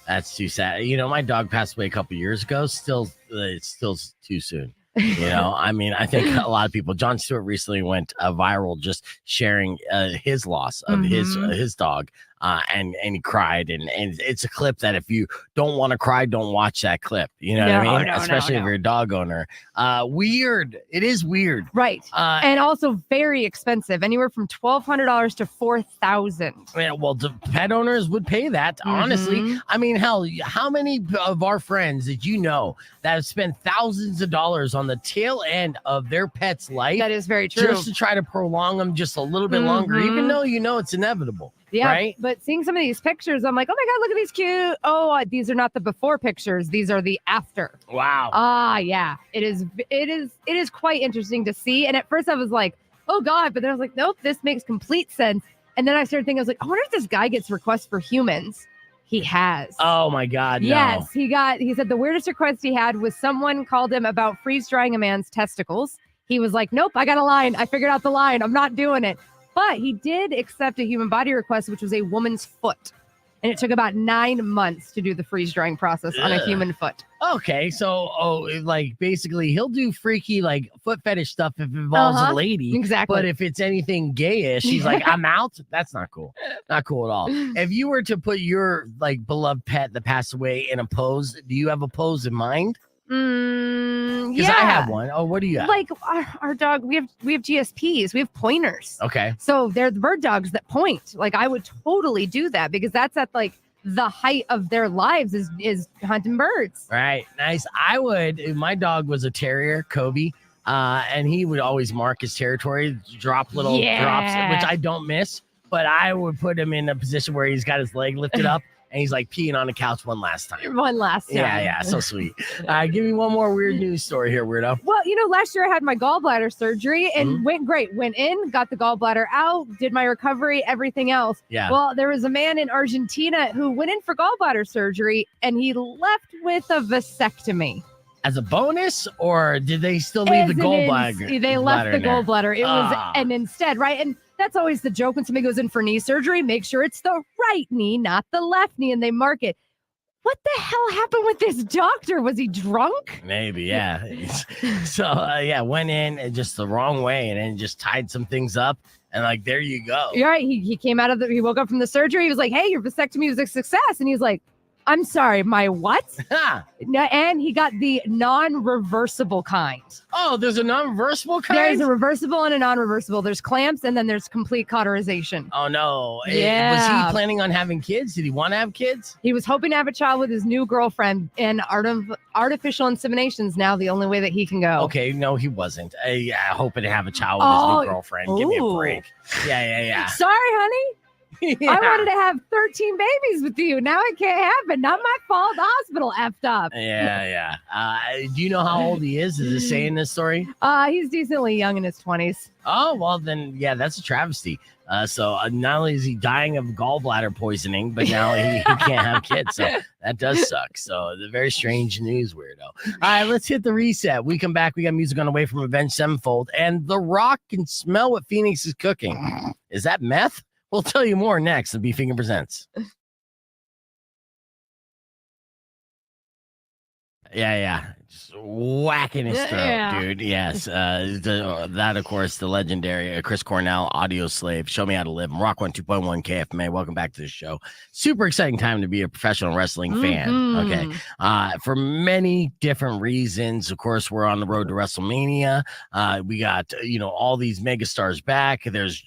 Speaker 3: That's too sad. My dog passed away a couple years ago. It's still too soon. I mean, I think a lot of people, Jon Stewart recently went viral just sharing his loss of his dog. And he cried, and it's a clip that if you don't want to cry, don't watch that clip. You know what I mean? Especially if you're a dog owner. Weird. It is weird.
Speaker 4: Right. And also very expensive, anywhere from $1,200 to $4,000.
Speaker 3: Yeah, well, the pet owners would pay that, honestly. I mean, hell, how many of our friends did you know that have spent thousands of dollars on the tail end of their pet's life?
Speaker 4: That is very true.
Speaker 3: Just to try to prolong them just a little bit longer, even though it's inevitable.
Speaker 4: Yeah,
Speaker 3: right?
Speaker 4: But seeing some of these pictures, I'm like, oh my God, look at these cute. Oh, these are not the before pictures. These are the after.
Speaker 3: Wow.
Speaker 4: Yeah. It is quite interesting to see. And at first I was like, oh God, but then I was like, nope, this makes complete sense. And then I started thinking, I was like, I wonder if this guy gets requests for humans. He has.
Speaker 3: Oh my God. No.
Speaker 4: Yes, he said the weirdest request he had was someone called him about freeze drying a man's testicles. He was like, nope, I got a line. I figured out the line. I'm not doing it. But he did accept a human body request, which was a woman's foot. And it took about 9 months to do the freeze drying process on a human foot.
Speaker 3: Okay, so like basically he'll do freaky like foot fetish stuff if it involves a lady.
Speaker 4: Exactly.
Speaker 3: But if it's anything gayish, he's like, I'm out. That's not cool. Not cool at all. If you were to put your like beloved pet that passed away in a pose, do you have a pose in mind? Because I have one. Oh, what do you have?
Speaker 4: Like our dog, we have GSPs, we have pointers.
Speaker 3: Okay.
Speaker 4: So they're the bird dogs that point. Like I would totally do that because that's at like the height of their lives is hunting birds.
Speaker 3: Right. Nice. I would, if my dog was a terrier, Kobe, and he would always mark his territory, drop little drops, which I don't miss, but I would put him in a position where he's got his leg lifted up and he's like peeing on the couch one last time. Yeah, so sweet. Give me one more weird news story here, weirdo.
Speaker 4: Well, last year I had my gallbladder surgery and went great. Went in, got the gallbladder out, did my recovery, everything else.
Speaker 3: Yeah.
Speaker 4: Well, there was a man in Argentina who went in for gallbladder surgery and he left with a vasectomy.
Speaker 3: As a bonus, or did they still leave the gallbladder?
Speaker 4: They left the gallbladder. It was an instead, right? And that's always the joke when somebody goes in for knee surgery. Make sure it's the right knee, not the left knee, and they mark it. What the hell happened with this doctor? Was he drunk?
Speaker 3: Maybe, yeah. So, went in just the wrong way and then just tied some things up. And like, there you go.
Speaker 4: You're right. He came out of he woke up from the surgery. He was like, hey, your vasectomy was a success. And he was like, I'm sorry, my what? And he got the non-reversible kind.
Speaker 3: Oh, there's a non-reversible kind?
Speaker 4: There's a reversible and a non-reversible. There's clamps and then there's complete cauterization.
Speaker 3: Oh, no.
Speaker 4: Yeah.
Speaker 3: Was he planning on having kids? Did he want to have kids?
Speaker 4: He was hoping to have a child with his new girlfriend, and artificial insemination is now the only way that he can go.
Speaker 3: Okay, no, he wasn't. Hoping to have a child with his new girlfriend. Give me a break. Yeah.
Speaker 4: Sorry, honey.
Speaker 3: Yeah.
Speaker 4: I wanted to have 13 babies with you. Now it can't happen. Not my fault. The hospital effed up.
Speaker 3: Yeah. Do you know how old he is? Does it say in this story?
Speaker 4: He's decently young in his 20s.
Speaker 3: Oh, well, then, yeah, that's a travesty. So not only is he dying of gallbladder poisoning, but now he can't have kids. So that does suck. So the very strange news, weirdo. All right, let's hit the reset. We come back. We got music on the way from Avenged Sevenfold. And The Rock can smell what Phoenix is cooking. Is that meth? We'll tell you more next. The Beefing Presents. Yeah. Just whacking his throat, dude. Yes. That, of course, the legendary Chris Cornell, Audio Slave. Show Me How to Live. Rock 102.1 KFMA. Welcome back to the show. Super exciting time to be a professional wrestling fan. Okay. For many different reasons. Of course, we're on the road to WrestleMania. We got, all these megastars back. There's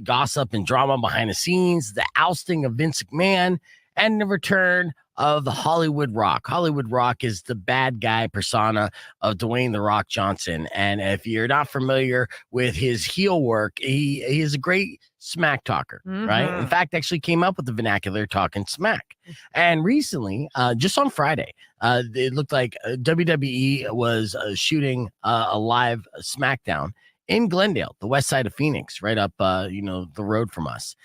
Speaker 3: gossip and drama behind the scenes, the ousting of Vince McMahon, and the return of the Hollywood Rock. Hollywood Rock is the bad guy persona of Dwayne The Rock Johnson. And if you're not familiar with his heel work, he is a great smack talker, right? In fact, actually came up with the vernacular talking smack. And recently, just on Friday, it looked like WWE was shooting a live SmackDown in Glendale, the west side of Phoenix, right up, the road from us.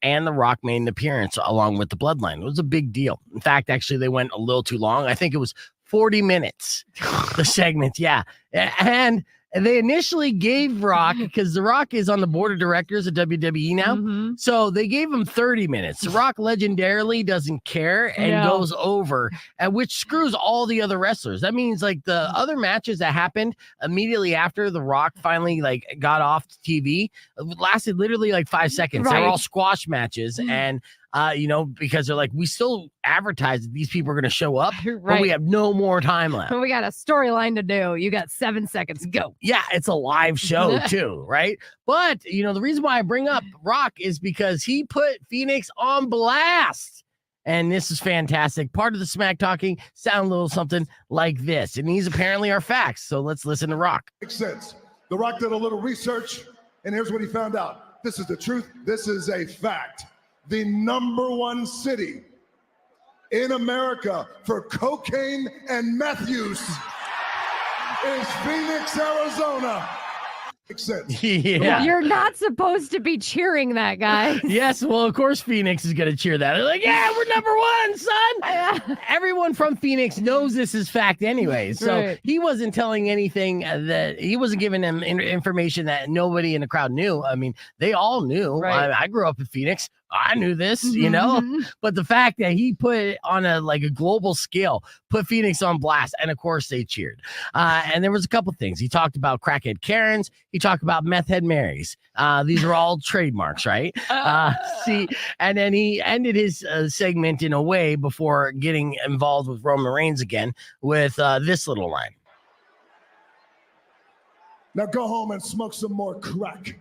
Speaker 3: And The Rock made an appearance along with the Bloodline. It was a big deal. In fact, actually, they went a little too long. I think it was 40 minutes, the segment. Yeah. And they initially gave Rock, because The Rock is on the board of directors of WWE now. So they gave him 30 minutes. The Rock legendarily doesn't care and goes over, which screws all the other wrestlers. That means like the other matches that happened immediately after The Rock finally got off TV lasted literally 5 seconds. Right. They were all squash matches. And because they're like, we still advertise that these people are going to show up, but we have no more time left.
Speaker 4: We got a storyline to do. You got 7 seconds. Go.
Speaker 3: Yeah, it's a live show too, right? But, the reason why I bring up Rock is because he put Phoenix on blast. And this is fantastic. Part of the smack talking sound a little something like this. And these apparently are facts. So let's listen to Rock.
Speaker 13: Makes sense. The Rock did a little research, and here's what he found out. This is the truth. This is a fact. The #1 city in America for cocaine and meth use is Phoenix, Arizona. Makes sense.
Speaker 3: Yeah.
Speaker 4: You're not supposed to be cheering that, guy.
Speaker 3: Yes, well, of course Phoenix is going to cheer that. They're like, yeah, we're #1, son. Everyone from Phoenix knows this is fact anyway. So he wasn't telling anything that he wasn't giving them information that nobody in the crowd knew. I mean, they all knew. I grew up in Phoenix. I knew this, you know, but the fact that he put it on a global scale, put Phoenix on blast, and of course they cheered. And there was a couple things. He talked about crackhead Karens. He talked about meth head Marys. These are all trademarks, right? And then he ended his segment in a way before getting involved with Roman Reigns again with this little line.
Speaker 13: Now go home and smoke some more crack.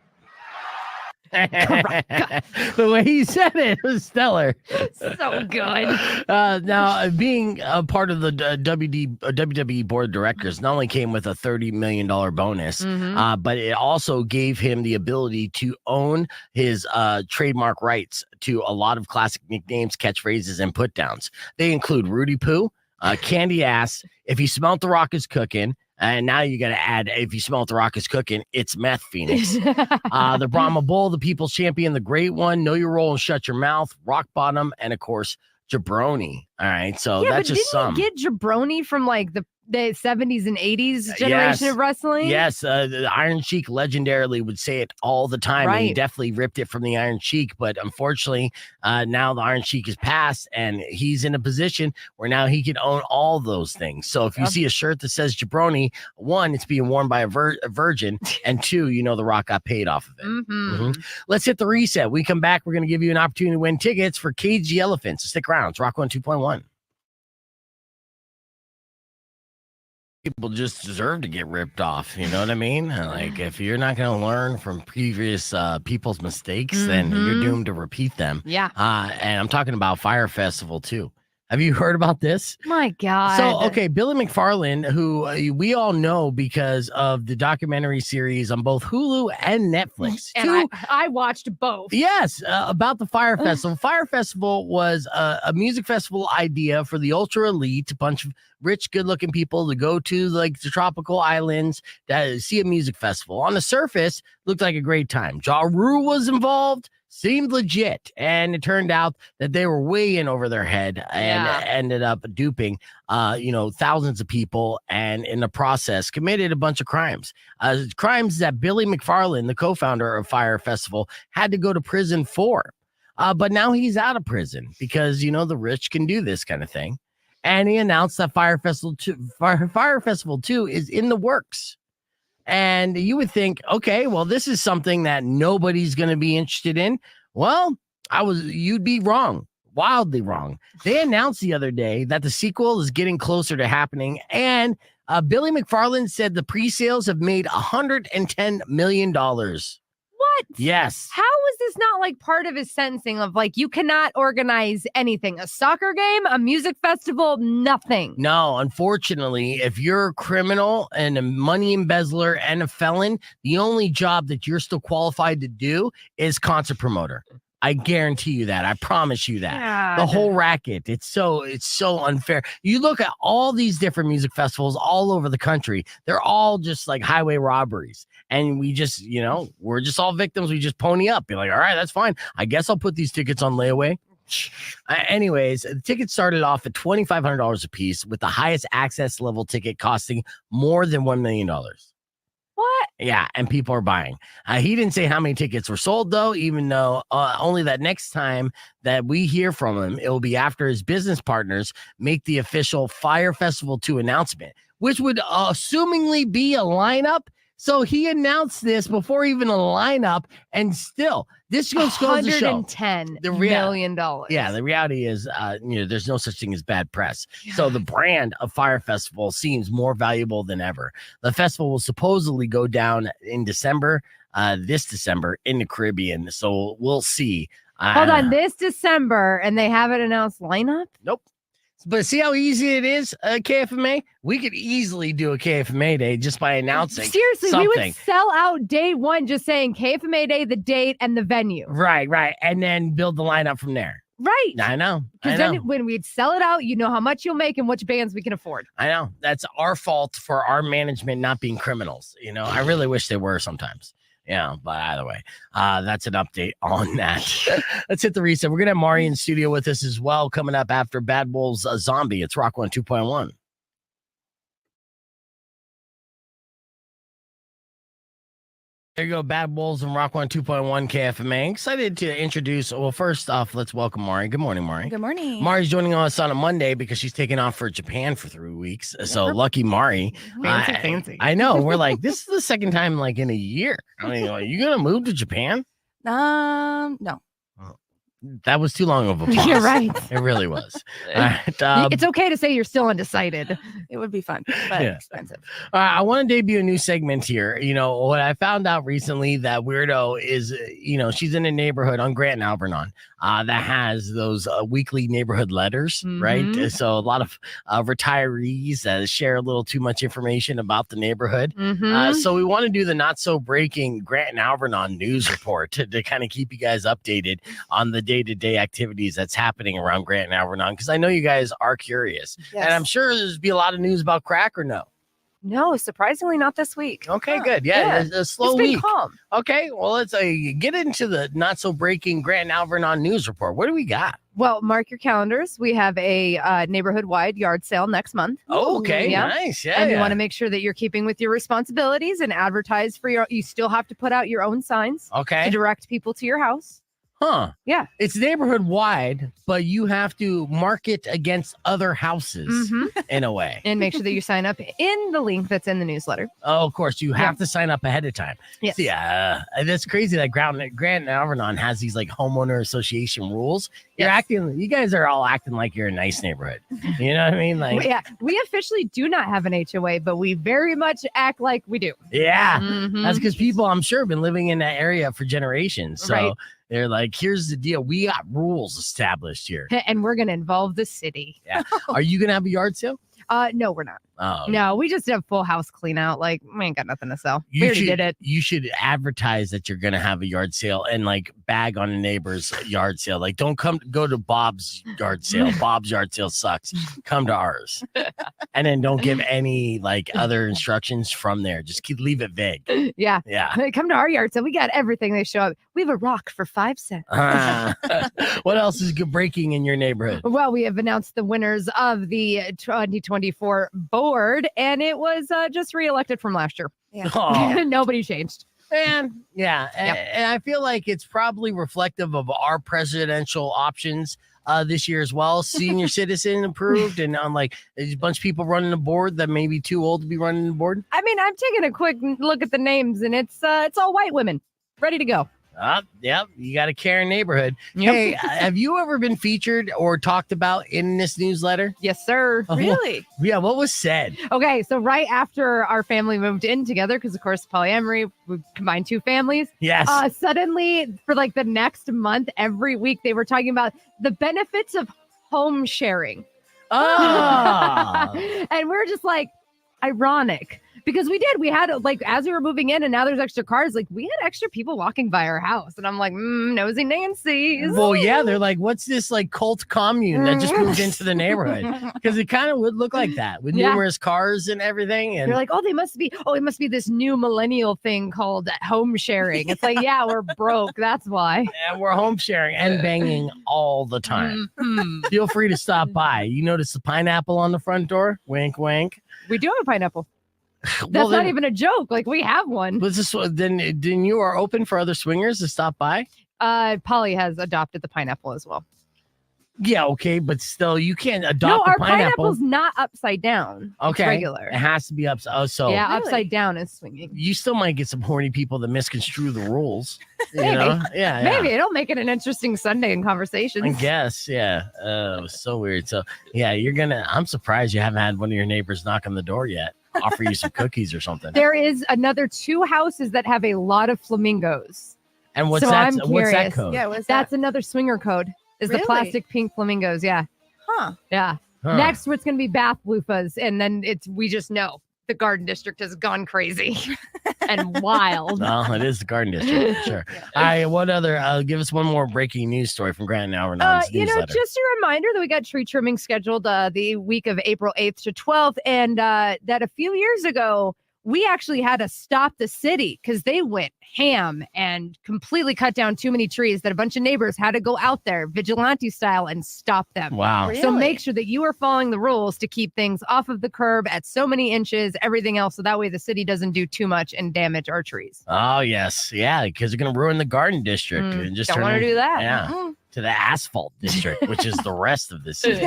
Speaker 3: The way he said it was stellar.
Speaker 4: So good.
Speaker 3: Now, being a part of the WWE board of directors not only came with a $30 million bonus, but it also gave him the ability to own his trademark rights to a lot of classic nicknames, catchphrases, and put downs. They include Rudy Poo, Candy Ass, If You Smelt the Rock Is Cooking. And now you got to add, if you smell what the Rock is cooking, it's meth, Phoenix. The Brahma Bull, the People's Champion, the Great One, Know Your Role and Shut Your Mouth, Rock Bottom, and of course, Jabroni. All right, so that's just some.
Speaker 4: Didn't he get Jabroni from the 70s and 80s generation of wrestling?
Speaker 3: Yes, the Iron Sheik legendarily would say it all the time.
Speaker 4: Right.
Speaker 3: And he definitely ripped it from the Iron Sheik. But unfortunately, now the Iron Sheik is passed and he's in a position where now he can own all those things. So if you see a shirt that says Jabroni, one, it's being worn by a virgin. And two, you know The Rock got paid off of it. Let's hit the reset. We come back. We're going to give you an opportunity to win tickets for Cagey Elephants. So stick around. It's Rock 102.1. People just deserve to get ripped off. You know what I mean? Like, if you're not going to learn from previous people's mistakes, then you're doomed to repeat them.
Speaker 4: Yeah.
Speaker 3: And I'm talking about Fire Festival, too. Have you heard about this?
Speaker 4: My God.
Speaker 3: So, okay, Billy McFarland, who we all know because of the documentary series on both Hulu and Netflix.
Speaker 4: And I watched both.
Speaker 3: Yes, about the Fire Festival. Fire Festival was a music festival idea for the ultra elite, a bunch of rich, good-looking people to go to the tropical islands to see a music festival. On the surface, looked like a great time. Ja Rule was involved. Seemed legit, and it turned out that they were way in over their head and ended up duping thousands of people, and in the process committed a bunch of crimes that Billy McFarland, the co-founder of Fire Festival, had to go to prison for. But now he's out of prison because the rich can do this kind of thing, and he announced that Fire Festival 2 is in the works. And you would think, okay, well, this is something that nobody's going to be interested in. Well, you'd be wrong, wildly wrong. They announced the other day that the sequel is getting closer to happening. And Billy McFarland said the pre-sales have made $110 million.
Speaker 4: What?
Speaker 3: Yes.
Speaker 4: How is this not part of his sentencing of you cannot organize anything? A soccer game, a music festival, nothing.
Speaker 3: No, unfortunately, if you're a criminal and a money embezzler and a felon, the only job that you're still qualified to do is concert promoter. I guarantee you that. I promise you that.
Speaker 4: God.
Speaker 3: The whole racket. It's so unfair. You look at all these different music festivals all over the country. They're all just like highway robberies. And we just, we're just all victims. We just pony up. Be like, all right, that's fine. I guess I'll put these tickets on layaway. Anyways, the tickets started off at $2,500 a piece, with the highest access level ticket costing more than $1 million.
Speaker 4: What?
Speaker 3: Yeah, and people are buying. He didn't say how many tickets were sold, though, even though only that next time that we hear from him, it will be after his business partners make the official Fire Festival 2 announcement, which would assumingly be a lineup. So he announced this before even a lineup, and still, this goes to show
Speaker 4: $110 million.
Speaker 3: Yeah, the reality is, there's no such thing as bad press. Yeah. So the brand of Fire Festival seems more valuable than ever. The festival will supposedly go down in December, this December, in the Caribbean. So we'll see.
Speaker 4: Hold on, this December, and they haven't announced lineup?
Speaker 3: Nope. But see how easy it is, KFMA? We could easily do a KFMA day just by announcing
Speaker 4: Seriously,
Speaker 3: something.
Speaker 4: We would sell out day one just saying KFMA day, the date, and the venue.
Speaker 3: Right. And then build the lineup from there.
Speaker 4: Right.
Speaker 3: I know.
Speaker 4: Because then when we'd sell it out, you know how much you'll make and which bands we can afford.
Speaker 3: I know. That's our fault for our management not being criminals. I really wish they were sometimes. Yeah, but either way, that's an update on that. Let's hit the reset. We're going to have Mari in studio with us as well, coming up after Bad Wolves Zombie. It's Rock 102.1. There you go, Bad Wolves and Rock 102.1 KFMA. Excited to introduce, well, first off, let's welcome Mari. Good morning, Mari.
Speaker 14: Good morning.
Speaker 3: Mari's joining us on a Monday because she's taking off for Japan for 3 weeks. So lucky Mari.
Speaker 4: Fancy.
Speaker 3: I know. We're like, this is the second time like in a year. I mean, are you going to move to Japan?
Speaker 14: No.
Speaker 3: That was too long of a pause.
Speaker 4: You're right.
Speaker 3: It really was. All right,
Speaker 4: It's okay to say you're still undecided.
Speaker 14: It would be fun, but expensive.
Speaker 3: I want to debut a new segment here. You know, what I found out recently that Weirdo is, she's in a neighborhood on Grant and Alvernon that has those weekly neighborhood letters, right? So a lot of retirees share a little too much information about the neighborhood. So we want to do the not so breaking Grant and Alvernon news report to kind of keep you guys updated on the day-to-day activities that's happening around Grant and Alvernon, because I know you guys are curious.
Speaker 14: Yes.
Speaker 3: And I'm sure there's be a lot of news about crack, or no?
Speaker 14: No, surprisingly not this week.
Speaker 3: Okay, good. Yeah, a slow
Speaker 14: it's been
Speaker 3: week.
Speaker 14: calm.
Speaker 3: Okay, well, let's get into the not so breaking Grant and Alvernon news report. What do we got?
Speaker 4: Well, mark your calendars. We have a neighborhood-wide yard sale next month.
Speaker 3: Oh, okay, nice. Yeah,
Speaker 4: and you want to make sure that you're keeping with your responsibilities and advertise for you still have to put out your own signs.
Speaker 3: Okay.
Speaker 4: To direct people to your house.
Speaker 3: Huh.
Speaker 4: Yeah.
Speaker 3: It's neighborhood wide, but you have to market against other houses in a way.
Speaker 4: And make sure that you sign up in the link that's in the newsletter.
Speaker 3: Oh, of course. You have to sign up ahead of time.
Speaker 4: Yes.
Speaker 3: So, yeah. That's crazy that Grant and Alvernon has these like homeowner association rules. You guys are all acting like you're a nice neighborhood. You know what I mean? Like,
Speaker 4: yeah, we officially do not have an HOA, but we very much act like we do.
Speaker 3: Yeah. That's because people, I'm sure, have been living in that area for generations. So they're like, here's the deal. We got rules established here.
Speaker 4: And we're going to involve the city.
Speaker 3: Yeah. Are you going to have a yard sale?
Speaker 4: No, we're not.
Speaker 3: Oh.
Speaker 4: No, we just have full house clean out. Like, we ain't got nothing to sell. We already did it.
Speaker 3: You should advertise that you're going to have a yard sale and like bag on a neighbor's yard sale. Like, don't go to Bob's yard sale. Bob's yard sale sucks. Come to ours. And then don't give any like other instructions from there. Just leave it vague.
Speaker 4: Yeah.
Speaker 3: Yeah.
Speaker 4: Come to our yard sale. We got everything. They show up. We have a rock for 5 cents.
Speaker 3: What else is good breaking in your neighborhood?
Speaker 4: Well, we have announced the winners of the 2024 board, and it was just reelected from last year.
Speaker 14: Yeah.
Speaker 3: Oh.
Speaker 4: Nobody changed.
Speaker 3: And and I feel like it's probably reflective of our presidential options this year as well. Senior citizen approved, and on like there's a bunch of people running the board that may be too old to be running the board.
Speaker 4: I mean, I'm taking a quick look at the names, and it's all white women ready to go.
Speaker 3: Yep. You got a Karen neighborhood. Yep. Hey, have you ever been featured or talked about in this newsletter?
Speaker 4: Yes, sir.
Speaker 14: Really?
Speaker 3: Yeah. What was said?
Speaker 4: Okay. So right after our family moved in together, because of course polyamory, we combined 2 families.
Speaker 3: Yes.
Speaker 4: Suddenly for like the next month, every week they were talking about the benefits of home sharing.
Speaker 3: Oh.
Speaker 4: And we're just like, ironic. Because we had like, as we were moving in and now there's extra cars, like we had extra people walking by our house. And I'm like, nosy Nancy's.
Speaker 3: Well, yeah, they're like, what's this like cult commune that just moved into the neighborhood? Because it kind of would look like that with numerous cars and everything. And
Speaker 4: they're like, it must be this new millennial thing called home sharing. It's like, yeah, we're broke. That's why.
Speaker 3: And we're home sharing and banging all the time. Feel free to stop by. You notice the pineapple on the front door? Wink, wink.
Speaker 4: We do have a pineapple. That's not even a joke. Like we have one.
Speaker 3: Was this then you are open for other swingers to stop by?
Speaker 4: Polly has adopted the pineapple as well.
Speaker 3: Yeah, okay, but still you can't adopt
Speaker 4: our
Speaker 3: a pineapple.
Speaker 4: Pineapple's not upside down.
Speaker 3: Okay.
Speaker 4: It's regular.
Speaker 3: It has to be upside. Oh, so
Speaker 4: yeah, upside down is swinging.
Speaker 3: You still might get some horny people that misconstrue the rules.
Speaker 4: Maybe.
Speaker 3: You know? Yeah.
Speaker 4: Maybe it'll make it an interesting Sunday in conversations.
Speaker 3: I guess, yeah. It was so weird. So yeah, I'm surprised you haven't had one of your neighbors knock on the door yet. Offer you some cookies or something.
Speaker 4: There is another 2 houses that have a lot of flamingos.
Speaker 3: And what's that code?
Speaker 4: Yeah, that's another swinger code. Is the plastic pink flamingos? Yeah.
Speaker 14: Huh.
Speaker 4: Yeah.
Speaker 3: Huh.
Speaker 4: Next, it's going to be bath loofahs, and then we just know the Garden District has gone crazy and wild.
Speaker 3: Well, it is the Garden District, for sure. All right, what other? Give us one more breaking news story from Grant and Alvernon's newsletter.
Speaker 4: Just a reminder that we got tree trimming scheduled the week of April 8th to 12th, and that a few years ago we actually had to stop the city because they went ham and completely cut down too many trees that a bunch of neighbors had to go out there vigilante style and stop them.
Speaker 3: Wow.
Speaker 4: So make sure that you are following the rules to keep things off of the curb at so many inches, everything else. So that way the city doesn't do too much and damage our trees.
Speaker 3: Oh, yes. Yeah, because they're going to ruin the garden district. And just
Speaker 4: Don't want to do that.
Speaker 3: Yeah. To the asphalt district, which is the rest of the city.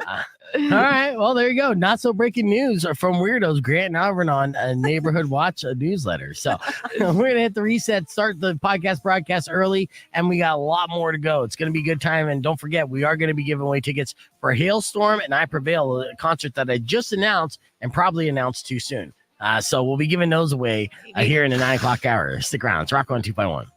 Speaker 3: All right. Well, there you go. Not so breaking news from Weirdos, Grant and Alvernon, a Neighborhood Watch newsletter. So we're going to hit the reset, start the podcast broadcast early, and we got a lot more to go. It's going to be a good time. And don't forget, we are going to be giving away tickets for Hailstorm and I Prevail, a concert that I just announced and probably announced too soon. So we'll be giving those away here in the 9 o'clock hour. Stick around. It's Rock on 2.1.